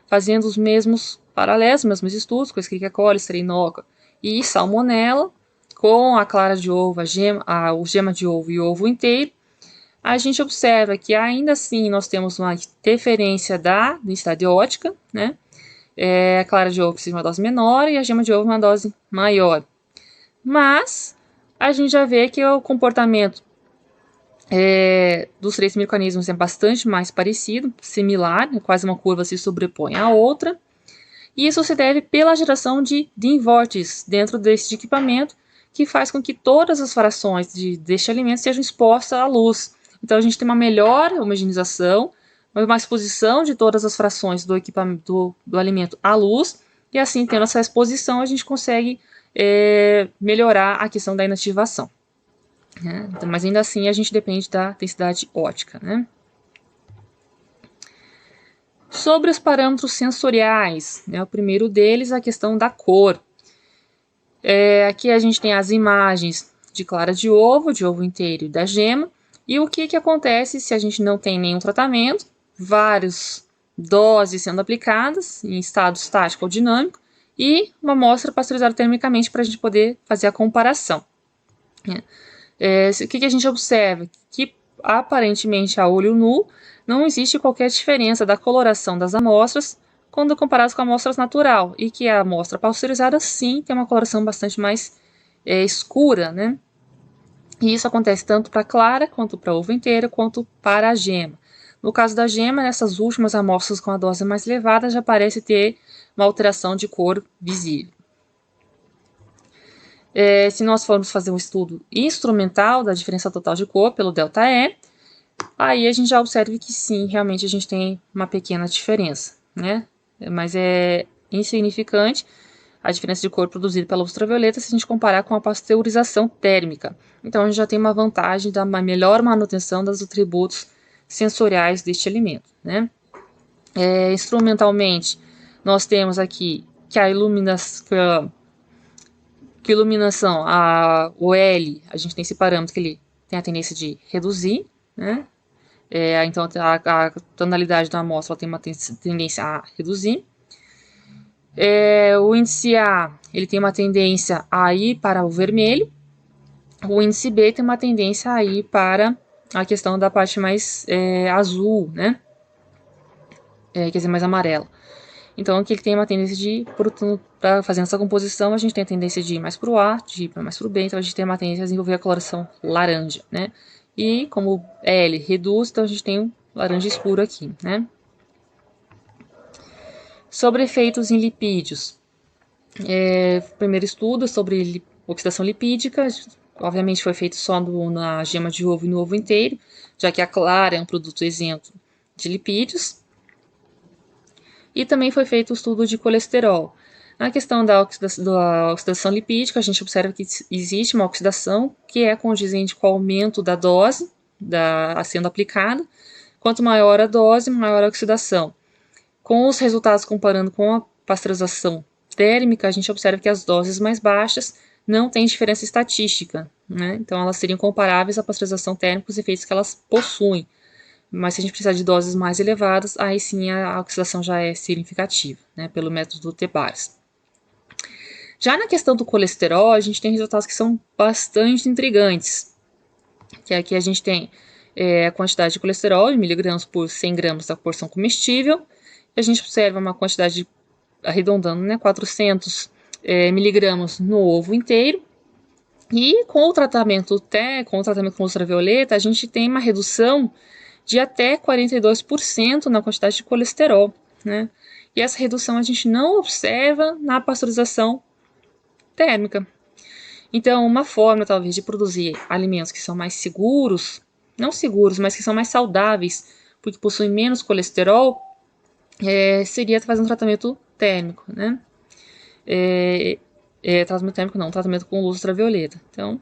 Fazendo os mesmos paralelos, os mesmos estudos, com a Escherichia coli, Listeria inócua e Salmonella, com a clara de ovo, o gema de ovo e o ovo inteiro, a gente observa que ainda assim nós temos uma interferência da densidade óptica, né? A clara de ovo precisa de uma dose menor e a gema de ovo uma dose maior. Mas a gente já vê que o comportamento dos 3 mecanismos é bastante mais parecido, similar, né? Quase uma curva se sobrepõe à outra. E isso se deve pela geração de vórtices dentro desse equipamento, que faz com que todas as frações deste alimento sejam expostas à luz. Então a gente tem uma melhor homogeneização, uma exposição de todas as frações do equipamento do alimento à luz, e assim, tendo essa exposição, a gente consegue melhorar a questão da inativação. Né? Então, mas ainda assim, a gente depende da densidade óptica. Né? Sobre os parâmetros sensoriais, né? O primeiro deles é a questão da cor. Aqui a gente tem as imagens de clara de ovo inteiro e da gema, e o que acontece se a gente não tem nenhum tratamento, várias doses sendo aplicadas em estado estático ou dinâmico, e uma amostra pasteurizada termicamente para a gente poder fazer a comparação. O que a gente observa? Que aparentemente a olho nu não existe qualquer diferença da coloração das amostras quando comparadas com amostras natural, e que a amostra pasteurizada sim tem uma coloração bastante mais escura, né? E isso acontece tanto para a clara, quanto para a ovo inteira, quanto para a gema. No caso da gema, nessas últimas amostras com a dose mais elevada, já parece ter uma alteração de cor visível. Se nós formos fazer um estudo instrumental da diferença total de cor pelo ΔE, aí a gente já observa que sim, realmente a gente tem uma pequena diferença, né? Mas é insignificante a diferença de cor produzida pela ultravioleta se a gente comparar com a pasteurização térmica. Então a gente já tem uma vantagem da melhor manutenção dos atributos sensoriais deste alimento, né? Instrumentalmente, nós temos aqui que a iluminação, o L, a gente tem esse parâmetro que ele tem a tendência de reduzir, né? Então a tonalidade da amostra tem uma tendência a reduzir. O índice A, ele tem uma tendência a ir para o vermelho. O índice B tem uma tendência a ir para a questão da parte mais azul, né? Quer dizer, mais amarela. Então, aqui ele tem uma tendência de, para fazer essa composição, a gente tem a tendência de ir mais para o A, de ir mais para o B, então a gente tem uma tendência a desenvolver a coloração laranja, né? E como L reduz, então a gente tem um laranja escuro aqui, né? Sobre efeitos em lipídios. Primeiro estudo sobre oxidação lipídica, obviamente foi feito só na gema de ovo e no ovo inteiro, já que a clara é um produto isento de lipídios. E também foi feito o estudo de colesterol. Na questão da oxidação lipídica, a gente observa que existe uma oxidação que é condizente com o aumento da dose sendo aplicada. Quanto maior a dose, maior a oxidação. Com os resultados comparando com a pasteurização térmica, a gente observa que as doses mais baixas não têm diferença estatística, né? Então, elas seriam comparáveis à pasteurização térmica, os efeitos que elas possuem. Mas se a gente precisar de doses mais elevadas, aí sim a oxidação já é significativa, né, pelo método T-Bares. Já na questão do colesterol, a gente tem resultados que são bastante intrigantes. Que aqui a gente tem a quantidade de colesterol em miligramas por 100 gramas da porção comestível. E a gente observa uma quantidade, arredondando, né, 400 miligramas no ovo inteiro. E com o tratamento com ultravioleta, a gente tem uma redução de até 42% na quantidade de colesterol, né? E essa redução a gente não observa na pasteurização térmica. Então, uma forma, talvez, de produzir alimentos que são mais seguros, não seguros, mas que são mais saudáveis, porque possuem menos colesterol, seria fazer um tratamento térmico, né? Tratamento térmico não, tratamento com luz ultravioleta. Então,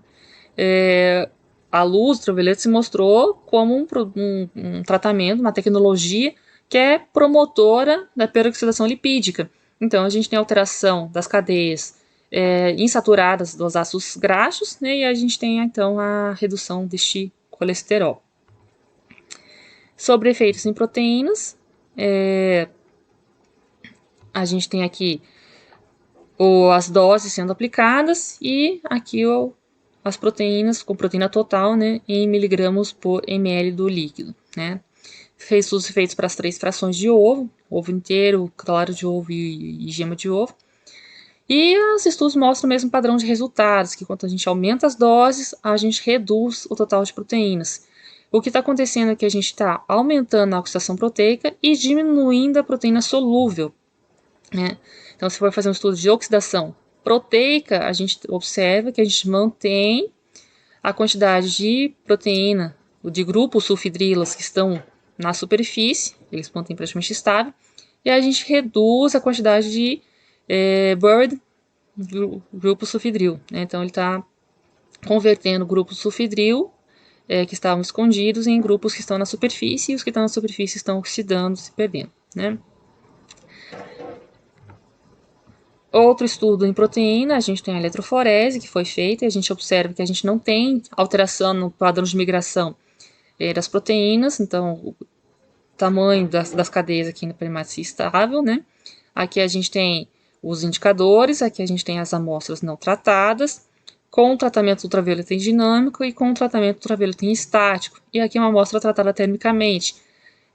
a luz ultravioleta se mostrou como um tratamento, uma tecnologia que é promotora da peroxidação lipídica. Então, a gente tem alteração das cadeias insaturadas dos ácidos graxos, né, e a gente tem, então, a redução deste colesterol. Sobre efeitos em proteínas, a gente tem aqui as doses sendo aplicadas e aqui as proteínas, com proteína total, né, em miligramas por ml do líquido, né. Fez os efeitos para as 3 frações de ovo inteiro, clara de ovo e gema de ovo. E os estudos mostram o mesmo padrão de resultados, que quando a gente aumenta as doses, a gente reduz o total de proteínas. O que está acontecendo é que a gente está aumentando a oxidação proteica e diminuindo a proteína solúvel, né. Então, se for fazer um estudo de oxidação proteica, a gente observa que a gente mantém a quantidade de proteína, de grupos sulfidrilas que estão na superfície, eles mantêm praticamente estável, e a gente reduz a quantidade de buried grupo sulfidril, né? Então, ele está convertendo grupos sulfidril que estavam escondidos em grupos que estão na superfície, e os que estão na superfície estão oxidando, se perdendo, né? Outro estudo em proteína, a gente tem a eletroforese que foi feita, e a gente observa que a gente não tem alteração no padrão de migração das proteínas, então o tamanho das cadeias aqui na primácia estável, né? Aqui a gente tem os indicadores, aqui a gente tem as amostras não tratadas, com o tratamento ultravioleta em dinâmico e com o tratamento ultravioleta em estático, e aqui uma amostra tratada termicamente.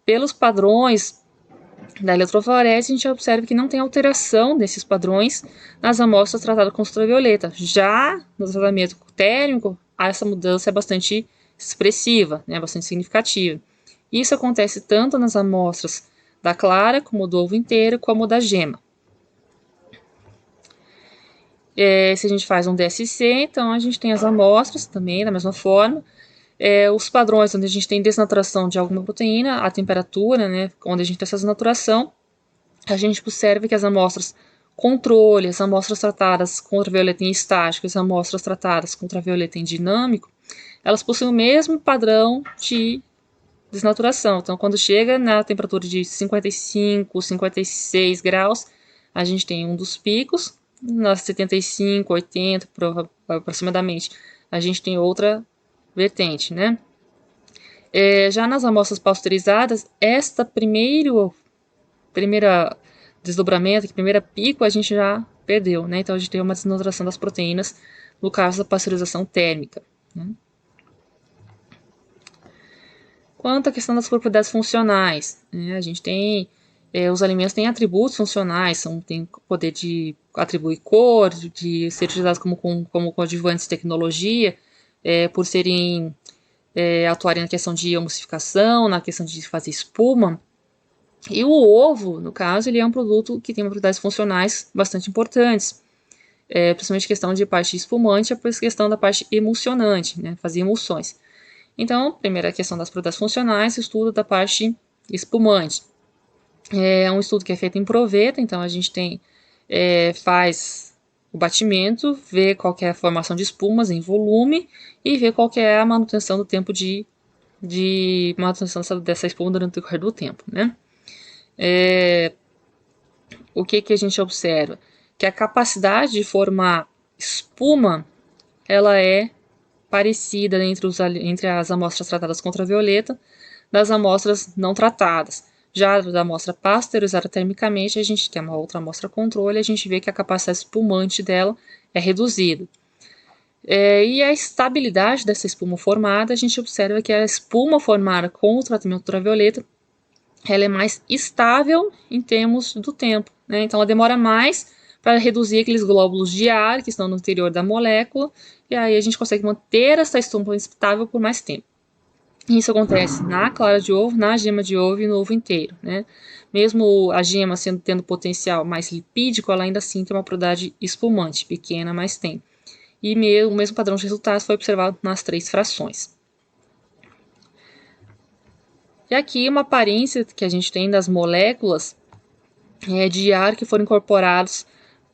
Pelos padrões da eletroforese, a gente observa que não tem alteração desses padrões nas amostras tratadas com ultravioleta. Já no tratamento térmico, essa mudança é bastante expressiva, né, bastante significativa. Isso acontece tanto nas amostras da clara, como do ovo inteiro, como da gema. Se a gente faz um DSC, então a gente tem as amostras também, da mesma forma. Os padrões onde a gente tem desnaturação de alguma proteína, a temperatura, né, onde a gente tem essa desnaturação, a gente observa que as amostras controle, as amostras tratadas com ultravioleta em estático, as amostras tratadas com ultravioleta em dinâmico, elas possuem o mesmo padrão de desnaturação. Então, quando chega na temperatura de 55, 56 graus, a gente tem um dos picos, nas 75, 80 aproximadamente, a gente tem outra vertente, né? Já nas amostras pasteurizadas, esta primeira desdobramento, primeira pico, a gente já perdeu, né? Então a gente tem uma desnaturação das proteínas no caso da pasteurização térmica, né? Quanto à questão das propriedades funcionais, né? A gente tem Os alimentos têm atributos funcionais, têm poder de atribuir cor, de ser utilizados como coadjuvantes de tecnologia, por serem atuarem na questão de emulsificação, na questão de fazer espuma. E o ovo, no caso, ele é um produto que tem propriedades funcionais bastante importantes, principalmente questão de parte espumante, a questão da parte emulsionante, né, fazer emulsões. Então, primeira questão das propriedades funcionais, estudo da parte espumante. É um estudo que é feito em proveta, então a gente faz o batimento, vê qual que é a formação de espumas em volume e vê qual que é a manutenção do tempo de manutenção dessa espuma durante o decorrer do tempo, né? O que a gente observa? Que a capacidade de formar espuma, ela é parecida entre as amostras tratadas com ultravioleta das amostras não tratadas. Já da amostra pasteurizada termicamente, a gente tem uma outra amostra controle, a gente vê que a capacidade espumante dela é reduzida. E a estabilidade dessa espuma formada, a gente observa que a espuma formada com o tratamento ultravioleta, ela é mais estável em termos do tempo, né? Então ela demora mais para reduzir aqueles glóbulos de ar que estão no interior da molécula, e aí a gente consegue manter essa espuma estável por mais tempo. Isso acontece na clara de ovo, na gema de ovo e no ovo inteiro, né? Mesmo a gema tendo potencial mais lipídico, ela ainda assim tem uma propriedade espumante, pequena, mas tem. E o mesmo padrão de resultados foi observado nas 3 frações. E aqui uma aparência que a gente tem das moléculas de ar que foram incorporados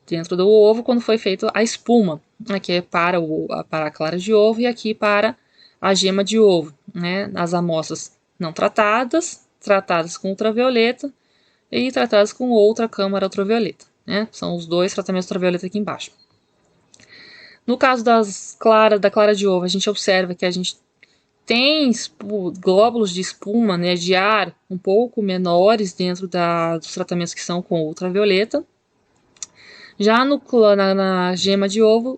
dentro do ovo quando foi feita a espuma. Aqui é para a clara de ovo e aqui para a gema de ovo, né? As amostras não tratadas, tratadas com ultravioleta e tratadas com outra câmara ultravioleta, né? São os 2 tratamentos ultravioleta aqui embaixo. No caso da clara de ovo, a gente observa que a gente tem glóbulos de espuma, né, de ar um pouco menores dentro dos tratamentos que são com ultravioleta. Já na gema de ovo,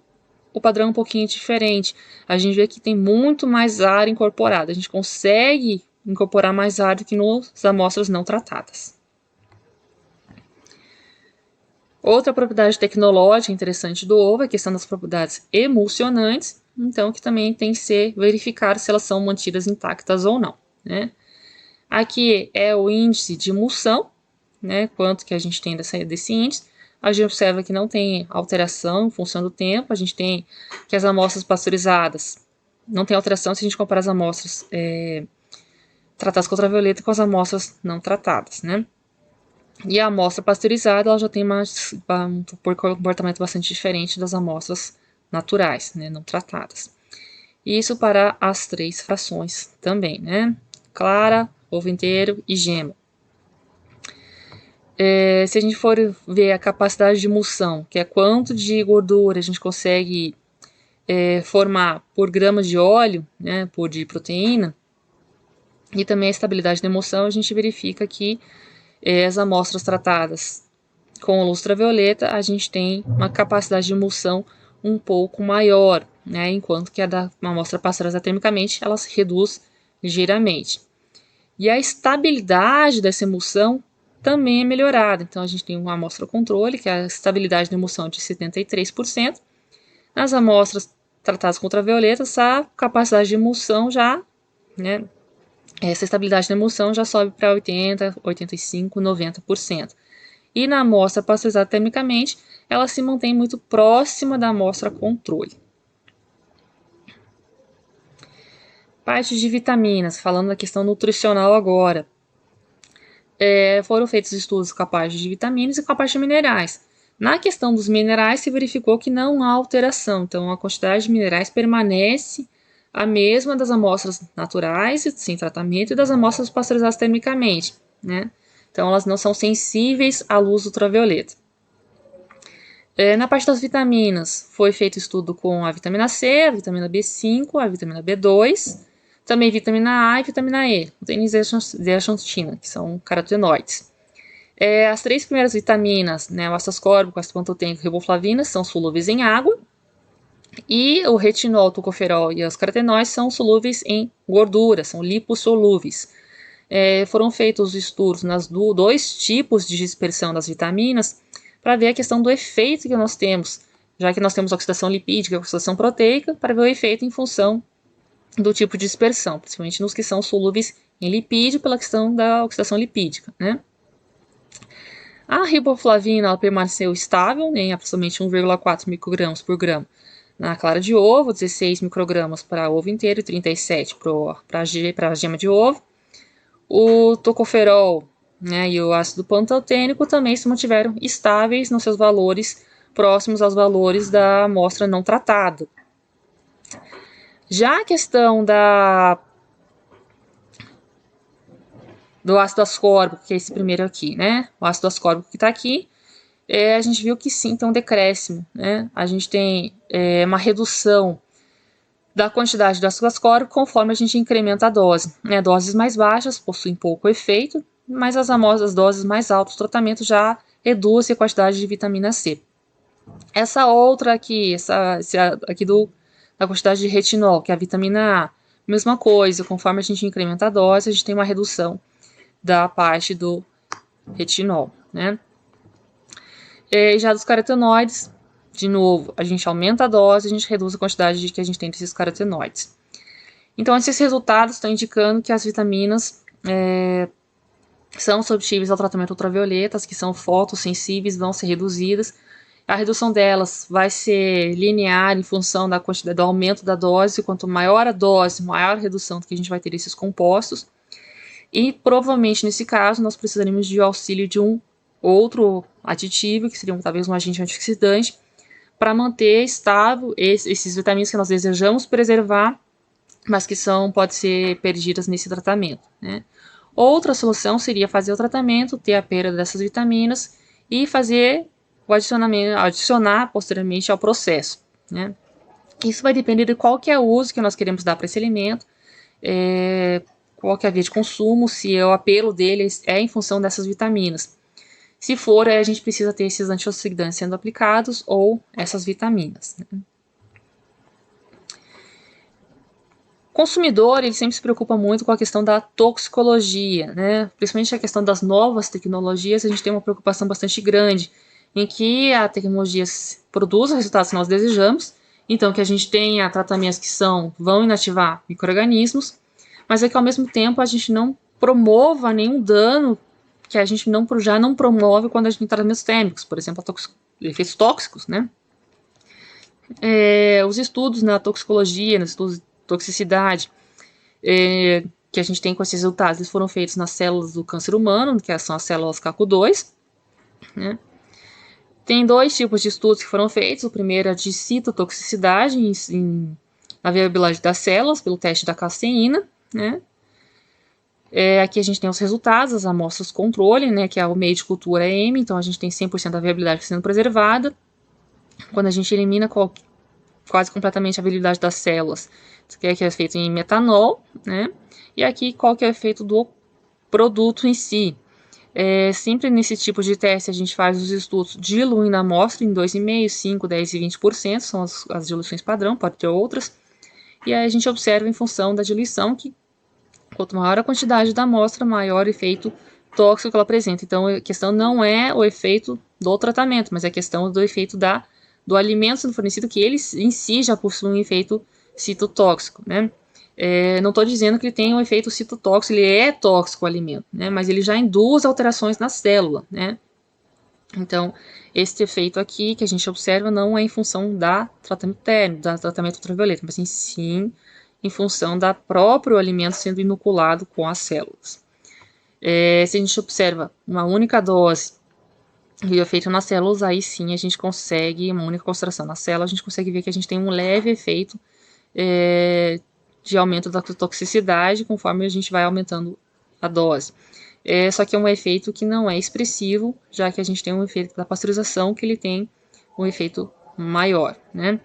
o padrão é um pouquinho diferente. A gente vê que tem muito mais ar incorporado. A gente consegue incorporar mais ar do que nas amostras não tratadas. Outra propriedade tecnológica interessante do ovo é a questão das propriedades emulsionantes, então que também tem que ser verificado se elas são mantidas intactas ou não, né? Aqui é o índice de emulsão, né? Quanto que a gente tem desse índice. A gente observa que não tem alteração em função do tempo. A gente tem que as amostras pasteurizadas não tem alteração se a gente comparar as amostras tratadas com ultravioleta com as amostras não tratadas, né? E a amostra pasteurizada ela já tem um comportamento bastante diferente das amostras naturais, né, não tratadas. Isso para as 3 frações também, né? Clara, ovo inteiro e gema. Se a gente for ver a capacidade de emulsão, que é quanto de gordura a gente consegue formar por grama de óleo, né, por de proteína, e também a estabilidade da emulsão, a gente verifica que as amostras tratadas com luz ultravioleta, a gente tem uma capacidade de emulsão um pouco maior, né, enquanto que a da amostra pasteurizada termicamente, ela se reduz ligeiramente. E a estabilidade dessa emulsão também é melhorada. Então, a gente tem uma amostra controle, que é a estabilidade da emulsão de 73%. Nas amostras tratadas com ultravioleta, essa capacidade de emulsão já, né, essa estabilidade da emulsão já sobe para 80%, 85%, 90%. E na amostra pasteurizada termicamente, ela se mantém muito próxima da amostra controle. Parte de vitaminas, falando da questão nutricional agora. Foram feitos estudos com a parte de vitaminas e com a parte de minerais. Na questão dos minerais, se verificou que não há alteração, então a quantidade de minerais permanece a mesma das amostras naturais, sem tratamento, e das amostras pasteurizadas termicamente, né? Então, elas não são sensíveis à luz ultravioleta. Na parte das vitaminas, foi feito estudo com a vitamina C, a vitamina B5, a vitamina B2, também vitamina A e vitamina E, zeaxantina, que são carotenoides. As 3 primeiras vitaminas, né, o ácido ascórbico, ácido pantotênico e riboflavina, são solúveis em água, e o retinol, tocoferol e os carotenoides são solúveis em gordura, são lipossolúveis. foram feitos estudos nas dois tipos de dispersão das vitaminas para ver a questão do efeito que nós temos, já que nós temos oxidação lipídica e oxidação proteica, para ver o efeito em função do tipo de dispersão, principalmente nos que são solúveis em lipídio pela questão da oxidação lipídica, né? A riboflavina ela permaneceu estável, né, em aproximadamente 1,4 microgramas por grama na clara de ovo, 16 microgramas para ovo inteiro e 37 para a gema de ovo. O tocoferol, né, e o ácido pantotênico também se mantiveram estáveis nos seus valores próximos aos valores da amostra não tratada. Já a questão do ácido ascórbico, que é esse primeiro aqui, né? O ácido ascórbico que está aqui, a gente viu que sim, tem um decréscimo, né? A gente tem uma redução da quantidade de ácido ascórbico conforme a gente incrementa a dose, né? Doses mais baixas possuem pouco efeito, mas as doses mais altas do tratamento já reduzem a quantidade de vitamina C. Essa outra aqui, essa aqui da quantidade de retinol, que é a vitamina A, mesma coisa, conforme a gente incrementa a dose, a gente tem uma redução da parte do retinol, né? Já dos carotenoides, de novo, a gente aumenta a dose, a gente reduz a quantidade que a gente tem desses carotenoides. Então, esses resultados estão indicando que as vitaminas são suscetíveis ao tratamento ultravioleta, as que são fotossensíveis vão ser reduzidas. A redução delas vai ser linear em função da quantidade do aumento da dose. Quanto maior a dose, maior a redução que a gente vai ter desses compostos. E provavelmente nesse caso nós precisaremos de auxílio de um outro aditivo, que seria talvez um agente antioxidante, para manter estável esses vitaminas que nós desejamos preservar, mas que podem ser perdidas nesse tratamento, né? Outra solução seria fazer o tratamento, ter a perda dessas vitaminas e fazer o adicionar posteriormente ao processo, né? Isso vai depender de qual que é o uso que nós queremos dar para esse alimento, qual que é a via de consumo, se o apelo dele é em função dessas vitaminas. Se for, a gente precisa ter esses antioxidantes sendo aplicados ou essas vitaminas, né? O consumidor, ele sempre se preocupa muito com a questão da toxicologia, né? Principalmente a questão das novas tecnologias, a gente tem uma preocupação bastante grande em que a tecnologia produza os resultados que nós desejamos, então que a gente tenha tratamentos que vão inativar micro-organismos, mas é que ao mesmo tempo a gente não promova nenhum dano que a gente já não promove quando a gente tem tratamentos térmicos, por exemplo, efeitos tóxicos, né? Os estudos na toxicologia, nos estudos de toxicidade, que a gente tem com esses resultados, eles foram feitos nas células do câncer humano, que são as células CACO2, né? Tem dois tipos de estudos que foram feitos. O primeiro é de citotoxicidade na viabilidade das células, pelo teste da caseína, né? Aqui a gente tem os resultados, as amostras controle, né, que é o meio de cultura M, então a gente tem 100% da viabilidade sendo preservada. Quando a gente elimina quase completamente a viabilidade das células, isso aqui é feito em metanol, né? E aqui qual que é o efeito do produto em si. Sempre nesse tipo de teste a gente faz os estudos diluindo a amostra em 2,5%, 5%, 10% e 20%, são as diluições padrão, pode ter outras. E aí a gente observa em função da diluição que quanto maior a quantidade da amostra, maior o efeito tóxico que ela apresenta. Então a questão não é o efeito do tratamento, mas é a questão do efeito do alimento sendo fornecido, que ele em si já possui um efeito citotóxico, né? Não estou dizendo que ele tem um efeito citotóxico, ele é tóxico o alimento, né? Mas ele já induz alterações na célula, né? Então, esse efeito aqui que a gente observa não é em função da tratamento térmico, da tratamento ultravioleta, mas sim em função do próprio alimento sendo inoculado com as células. Se a gente observa uma única dose e o efeito nas células, aí sim a gente consegue, uma única concentração na célula, a gente consegue ver que a gente tem um leve efeito de aumento da toxicidade conforme a gente vai aumentando a dose. Só que é um efeito que não é expressivo, já que a gente tem um efeito da pasteurização que ele tem um efeito maior, né?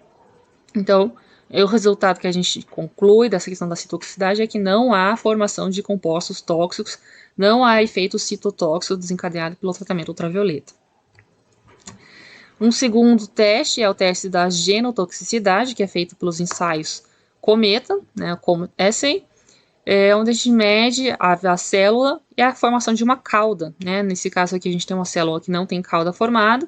Então, o resultado que a gente conclui dessa questão da citotoxicidade é que não há formação de compostos tóxicos, não há efeito citotóxico desencadeado pelo tratamento ultravioleta. Um segundo teste é o teste da genotoxicidade, que é feito pelos ensaios Cometa, né, como Assay. onde a gente mede a célula e a formação de uma cauda, né? Nesse caso aqui a gente tem uma célula que não tem cauda formada,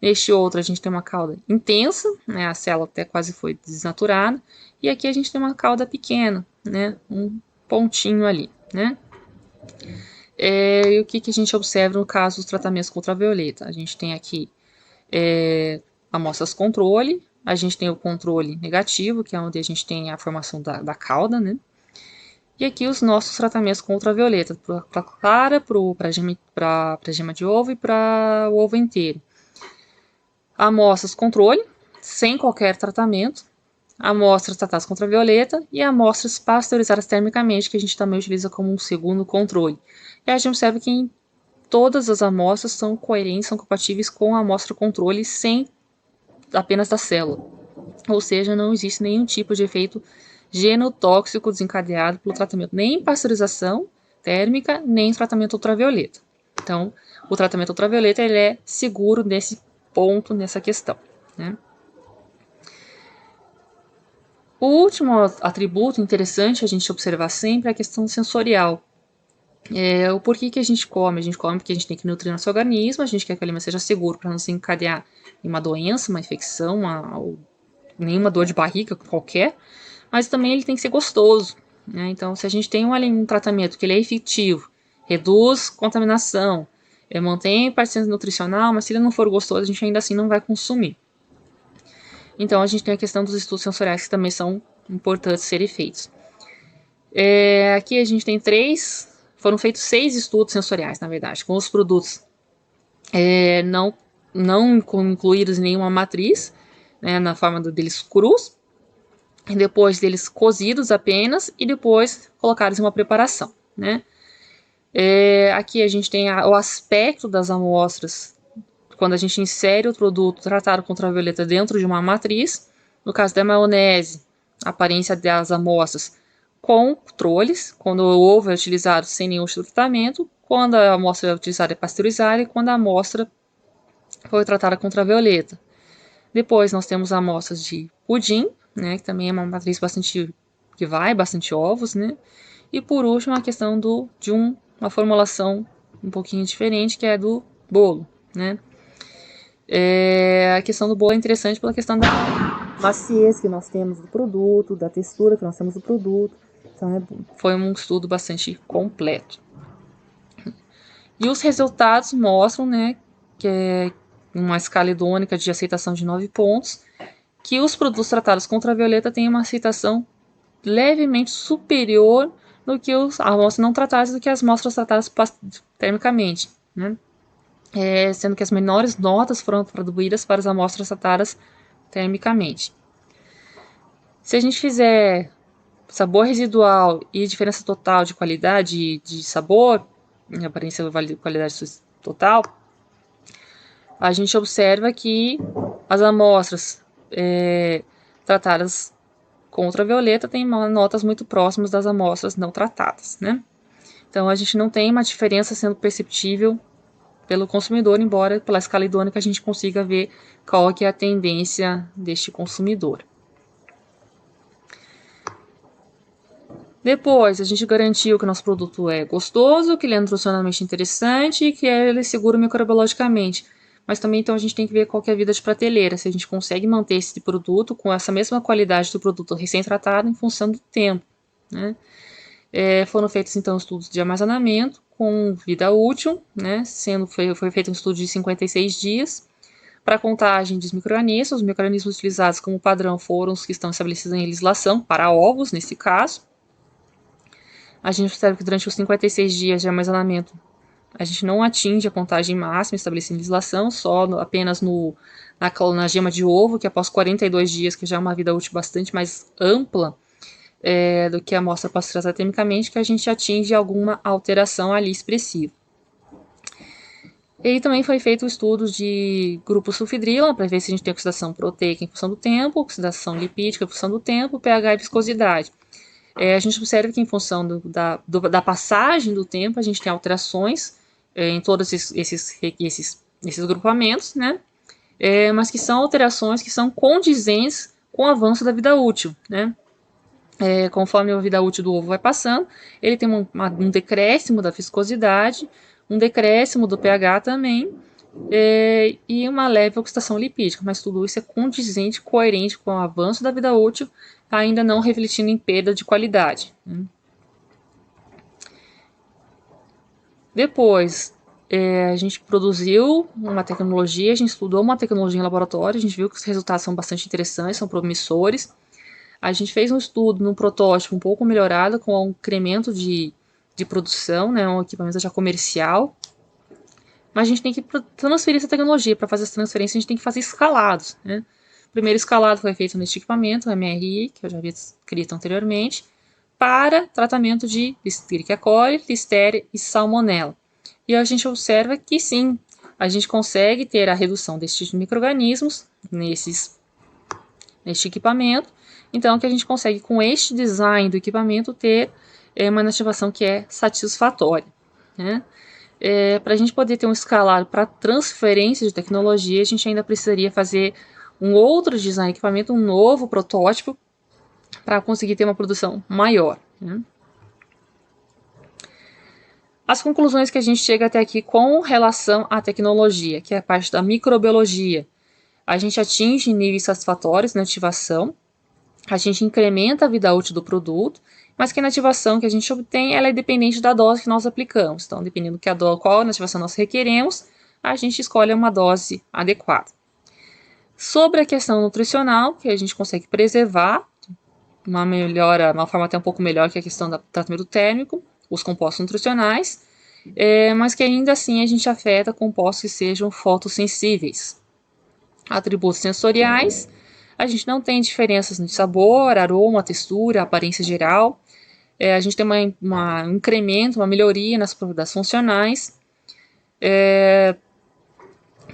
neste outro a gente tem uma cauda intensa, né? A célula até quase foi desnaturada, e aqui a gente tem uma cauda pequena, né? Um pontinho ali, né? E o que a gente observa no caso dos tratamentos com ultravioleta? A gente tem aqui amostras controle, a gente tem o controle negativo, que é onde a gente tem a formação da cauda, né? E aqui os nossos tratamentos com ultravioleta, para clara, para gema de ovo e para o ovo inteiro. Amostras controle, sem qualquer tratamento. Amostras tratadas com ultravioleta e amostras pasteurizadas termicamente, que a gente também utiliza como um segundo controle. E a gente observa que em todas as amostras são coerentes, são compatíveis com a amostra controle sem apenas da célula. Ou seja, não existe nenhum tipo de efeito genotóxico desencadeado pelo tratamento, nem pasteurização térmica, nem tratamento ultravioleta. Então, o tratamento ultravioleta ele é seguro nesse ponto, nessa questão, né? O último atributo interessante a gente observar sempre é a questão sensorial. O porquê que a gente come? A gente come porque a gente tem que nutrir nosso organismo, a gente quer que o alimento seja seguro para não se encadear em uma doença, uma infecção, ou nenhuma dor de barriga qualquer, mas também ele tem que ser gostoso, né? Então, se a gente tem um tratamento que ele é efetivo, reduz contaminação, mantém paciência nutricional, mas se ele não for gostoso, a gente ainda assim não vai consumir. Então, a gente tem a questão dos estudos sensoriais que também são importantes serem feitos. Aqui a gente tem foram feitos 6 estudos sensoriais, na verdade, com os produtos não incluídos em nenhuma matriz, né, na forma deles crus, e depois deles cozidos apenas, e depois colocados em uma preparação, né. Aqui a gente tem o aspecto das amostras, quando a gente insere o produto tratado com ultravioleta dentro de uma matriz. No caso da maionese, a aparência das amostras com controles, quando o ovo é utilizado sem nenhum tratamento, quando a amostra é utilizada é pasteurizada e quando a amostra foi tratada com ultravioleta. Depois nós temos amostras de pudim, né, que também é uma matriz que vai bastante ovos, né? E por último a questão de uma formulação um pouquinho diferente, que é do bolo, né? A questão do bolo é interessante pela questão da maciez que nós temos do produto, da textura que nós temos do produto. Então, foi um estudo bastante completo. E os resultados mostram, né, que é uma escala hedônica de aceitação de 9 pontos, que os produtos tratados com ultravioleta têm uma aceitação levemente superior do que as amostras não tratadas do que as amostras tratadas termicamente, né? Sendo que as menores notas foram atribuídas para as amostras tratadas termicamente. Se a gente fizer sabor residual e diferença total de qualidade de sabor, aparência e qualidade total, a gente observa que as amostras tratadas com ultravioleta têm notas muito próximas das amostras não tratadas, né? Então a gente não tem uma diferença sendo perceptível pelo consumidor, embora pela escala hedônica a gente consiga ver qual que é a tendência deste consumidor. Depois, a gente garantiu que o nosso produto é gostoso, que ele é nutricionalmente interessante e que ele é seguro microbiologicamente. Mas também então a gente tem que ver qual que é a vida de prateleira, se a gente consegue manter esse produto com essa mesma qualidade do produto recém-tratado em função do tempo, né? Foram feitos então estudos de armazenamento com vida útil, né? Foi feito um estudo de 56 dias para contagem dos micro-organismos. Os micro-organismos utilizados como padrão foram os que estão estabelecidos em legislação, para ovos nesse caso. A gente observa que durante os 56 dias de armazenamento a gente não atinge a contagem máxima estabelecida em legislação, apenas na gema de ovo, que após 42 dias, que já é uma vida útil bastante mais ampla do que a amostra pasteurizada termicamente, que a gente atinge alguma alteração ali expressiva. E também foi feito estudos de grupo sulfidrila, para ver se a gente tem oxidação proteica em função do tempo, oxidação lipídica em função do tempo, pH e viscosidade. A gente observa que em função da passagem do tempo, a gente tem alterações em todos esses grupamentos, né? Mas que são alterações que são condizentes com o avanço da vida útil, né? conforme a vida útil do ovo vai passando, ele tem um decréscimo da viscosidade, um decréscimo do pH também, e uma leve oxidação lipídica, mas tudo isso é condizente, coerente com o avanço da vida útil, ainda não refletindo em perda de qualidade. Depois, a gente produziu uma tecnologia, a gente estudou uma tecnologia em laboratório, a gente viu que os resultados são bastante interessantes, são promissores. A gente fez um estudo num protótipo um pouco melhorado, com um incremento de produção, né, um equipamento já comercial. Mas a gente tem que transferir essa tecnologia. Para fazer essa transferência, a gente tem que fazer escalados. Né? O primeiro escalado foi feito neste equipamento, o MRI, que eu já havia escrito anteriormente, para tratamento de Escherichia coli, Listeria e Salmonella. E a gente observa que sim, a gente consegue ter a redução destes micro-organismos neste equipamento. Então, que a gente consegue, com este design do equipamento, ter uma inativação que é satisfatória. Né? Para a gente poder ter um escalado para transferência de tecnologia, a gente ainda precisaria fazer um outro design de equipamento, um novo protótipo, para conseguir ter uma produção maior. Né? As conclusões que a gente chega até aqui com relação à tecnologia, que é a parte da microbiologia. A gente atinge níveis satisfatórios na ativação, a gente incrementa a vida útil do produto, mas que a inativação que a gente obtém, ela é dependente da dose que nós aplicamos. Então, dependendo qual inativação nós requeremos, a gente escolhe uma dose adequada. Sobre a questão nutricional, que a gente consegue preservar uma forma até um pouco melhor que a questão do tratamento térmico, os compostos nutricionais, mas que ainda assim a gente afeta compostos que sejam fotossensíveis. Atributos sensoriais, a gente não tem diferenças no sabor, aroma, textura, aparência geral. A gente tem um incremento, uma melhoria nas propriedades funcionais.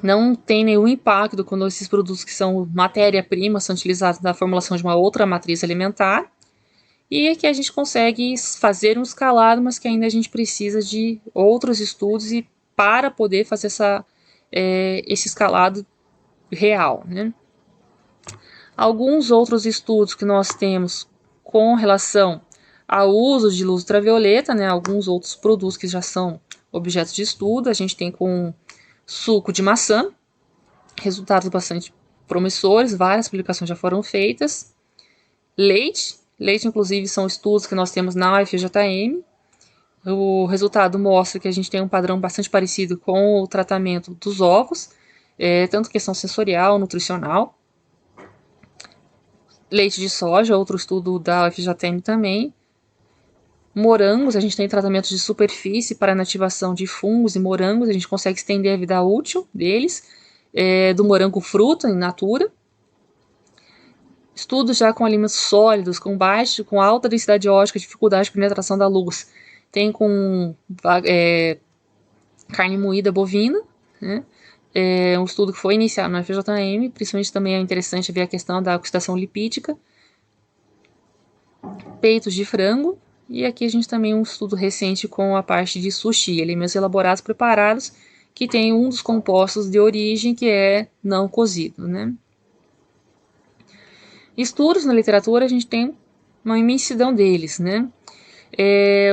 Não tem nenhum impacto quando esses produtos que são matéria-prima são utilizados na formulação de uma outra matriz alimentar. E que a gente consegue fazer um escalado, mas que ainda a gente precisa de outros estudos para poder fazer esse escalado real. Né? Alguns outros estudos que nós temos com relação ao uso de luz ultravioleta, né, alguns outros produtos que já são objetos de estudo, a gente tem com suco de maçã, resultados bastante promissores, várias publicações já foram feitas. Leite, inclusive, são estudos que nós temos na UFJM. O resultado mostra que a gente tem um padrão bastante parecido com o tratamento dos ovos, tanto questão sensorial, nutricional. Leite de soja, outro estudo da UFJM também. Morangos, a gente tem tratamentos de superfície para inativação de fungos e morangos, a gente consegue estender a vida útil deles, do morango fruta in natura. Estudos já com alimentos sólidos, com alta densidade ótica, dificuldade de penetração da luz. Tem com carne moída bovina, né? Um estudo que foi iniciado na FJM, principalmente também é interessante ver a questão da oxidação lipídica. Peitos de frango, e aqui a gente também tem um estudo recente com a parte de sushi, alimentos elaborados preparados, que tem um dos compostos de origem que é não cozido, né? Estudos na literatura, a gente tem uma imensidão deles, né?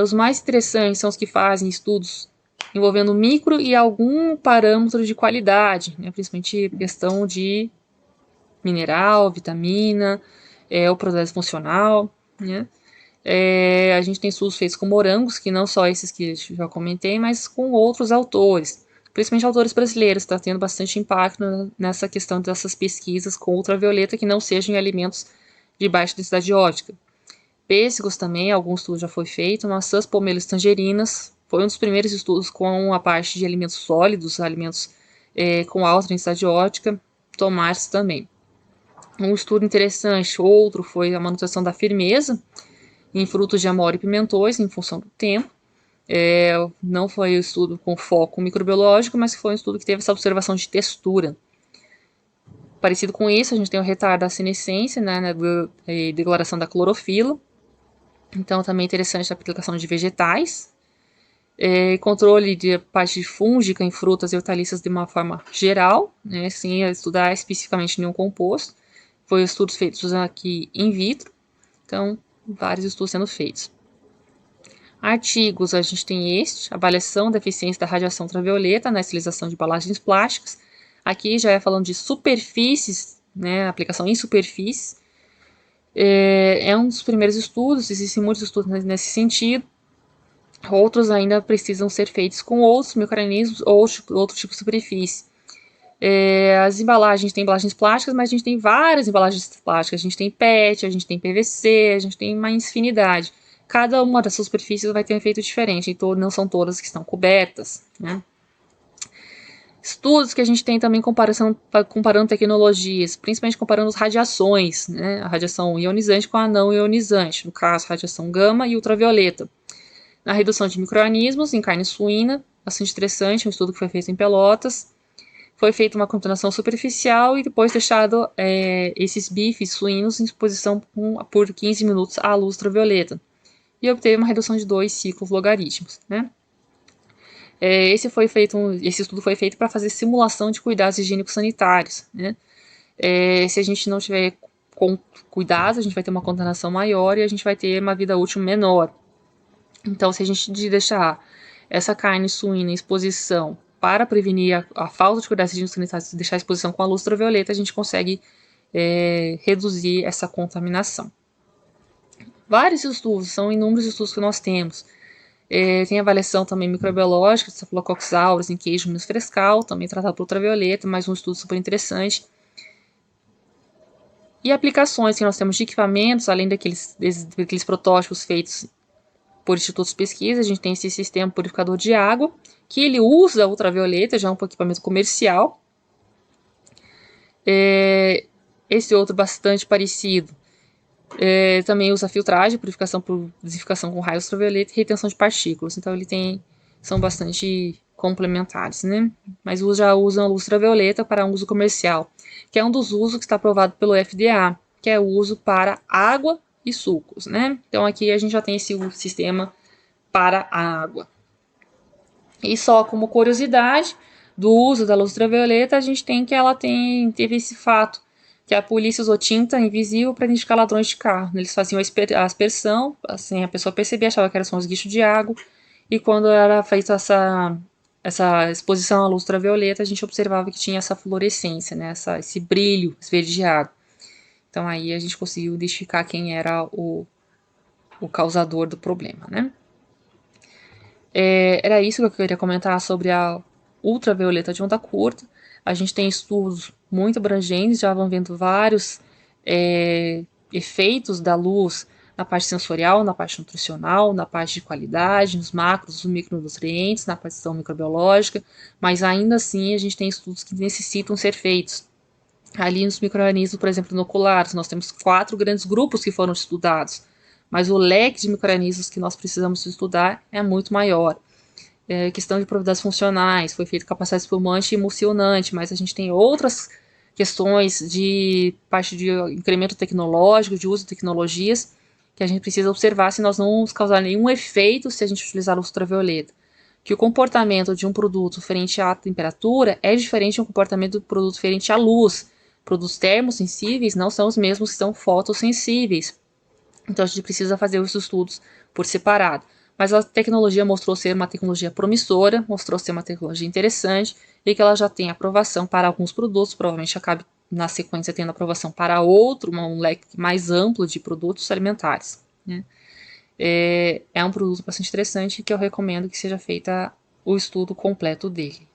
Os mais interessantes são os que fazem estudos envolvendo micro e algum parâmetro de qualidade, né? Principalmente questão de mineral, vitamina, o processo funcional, né? A gente tem estudos feitos com morangos, que não só esses que eu já comentei, mas com outros autores, principalmente autores brasileiros, está tendo bastante impacto nessa questão dessas pesquisas com ultravioleta que não sejam em alimentos de baixa densidade ótica. Pêssegos também, algum estudo já foi feito, maçãs, pomelos, tangerinas, foi um dos primeiros estudos com a parte de alimentos sólidos, alimentos com alta densidade ótica, tomates também. Um estudo interessante, outro foi a manutenção da firmeza em frutos de amora e pimentões, em função do tempo. Não foi um estudo com foco microbiológico, mas foi um estudo que teve essa observação de textura. Parecido com isso, a gente tem o retardo da senescência, né, declaração da clorofila. Então, também é interessante a aplicação de vegetais. Controle de parte fúngica em frutas e hortaliças de uma forma geral, né, sem estudar especificamente nenhum composto. Foi estudos feitos aqui in vitro. Então, vários estudos sendo feitos. Artigos, a gente tem avaliação da eficiência da radiação ultravioleta na estilização de embalagens plásticas. Aqui já é falando de superfícies, né, aplicação em superfícies. É um dos primeiros estudos, existem muitos estudos nesse sentido. Outros ainda precisam ser feitos com outros micro-organismos ou outro tipo de superfície. As embalagens, tem embalagens plásticas, mas a gente tem várias embalagens plásticas. A gente tem PET, a gente tem PVC, a gente tem uma infinidade. Cada uma dessas superfícies vai ter um efeito diferente, então não são todas que estão cobertas, né? Estudos que a gente tem também comparando tecnologias, principalmente comparando as radiações, né? A radiação ionizante com a não ionizante, no caso, radiação gama e ultravioleta. Na redução de micro-organismos em carne suína, bastante interessante, um estudo que foi feito em Pelotas. Foi feita uma contaminação superficial e depois deixado esses bifes suínos em exposição por 15 minutos à luz ultravioleta. E obteve uma redução de 2 ciclos logarítmicos, né? Esse estudo foi feito para fazer simulação de cuidados higiênicos sanitários, né? Se a gente não tiver cuidado, a gente vai ter uma contaminação maior e a gente vai ter uma vida útil menor. Então, se a gente deixar essa carne suína em exposição para prevenir a falta de cuidados higiênicos sanitários, deixar a exposição com a luz ultravioleta, a gente consegue reduzir essa contaminação. Vários estudos, são inúmeros estudos que nós temos. Tem avaliação também microbiológica de Staphylococcus aureus em queijo menos frescal, também tratado por ultravioleta, mais um estudo super interessante. E aplicações que nós temos de equipamentos, além daqueles protótipos feitos por institutos de pesquisa, a gente tem esse sistema purificador de água, que ele usa ultravioleta, já é um equipamento comercial. Esse outro bastante parecido também usa filtragem, purificação por desificação com raios ultravioleta e retenção de partículas. Então são bastante complementares, né? Mas já usam a luz ultravioleta para um uso comercial, que é um dos usos que está aprovado pelo FDA, que é o uso para água e sucos, né? Então aqui a gente já tem esse sistema para a água. E só como curiosidade do uso da luz ultravioleta, a gente tem que ela teve esse fato, que a polícia usou tinta invisível para identificar ladrões de carro. Eles faziam a aspersão, assim, a pessoa percebia, achava que eram só os guichos de água, e quando era feita essa exposição à luz ultravioleta, a gente observava que tinha essa fluorescência, né, esse brilho esverdeado. Então aí a gente conseguiu identificar quem era o causador do problema, né? Era isso que eu queria comentar sobre a ultravioleta de onda curta. A gente tem estudos muito abrangentes, já vão vendo vários efeitos da luz na parte sensorial, na parte nutricional, na parte de qualidade, nos macros, nos micronutrientes, na questão microbiológica, mas ainda assim a gente tem estudos que necessitam ser feitos. Ali nos micro-organismos, por exemplo, inoculares, nós temos 4 grandes grupos que foram estudados, mas o leque de micro-organismos que nós precisamos estudar é muito maior. Questão de propriedades funcionais, foi feito capacidade espumante e emulsionante, mas a gente tem outras questões de parte de incremento tecnológico, de uso de tecnologias, que a gente precisa observar se nós não vamos causar nenhum efeito se a gente utilizar a luz ultravioleta. Que o comportamento de um produto frente à temperatura é diferente do comportamento do produto frente à luz. Produtos termossensíveis não são os mesmos que são fotossensíveis. Então a gente precisa fazer os estudos por separado. Mas a tecnologia mostrou ser uma tecnologia promissora, mostrou ser uma tecnologia interessante e que ela já tem aprovação para alguns produtos, provavelmente acabe na sequência tendo aprovação para um leque mais amplo de produtos alimentares, né? É um produto bastante interessante que eu recomendo que seja feita o estudo completo dele.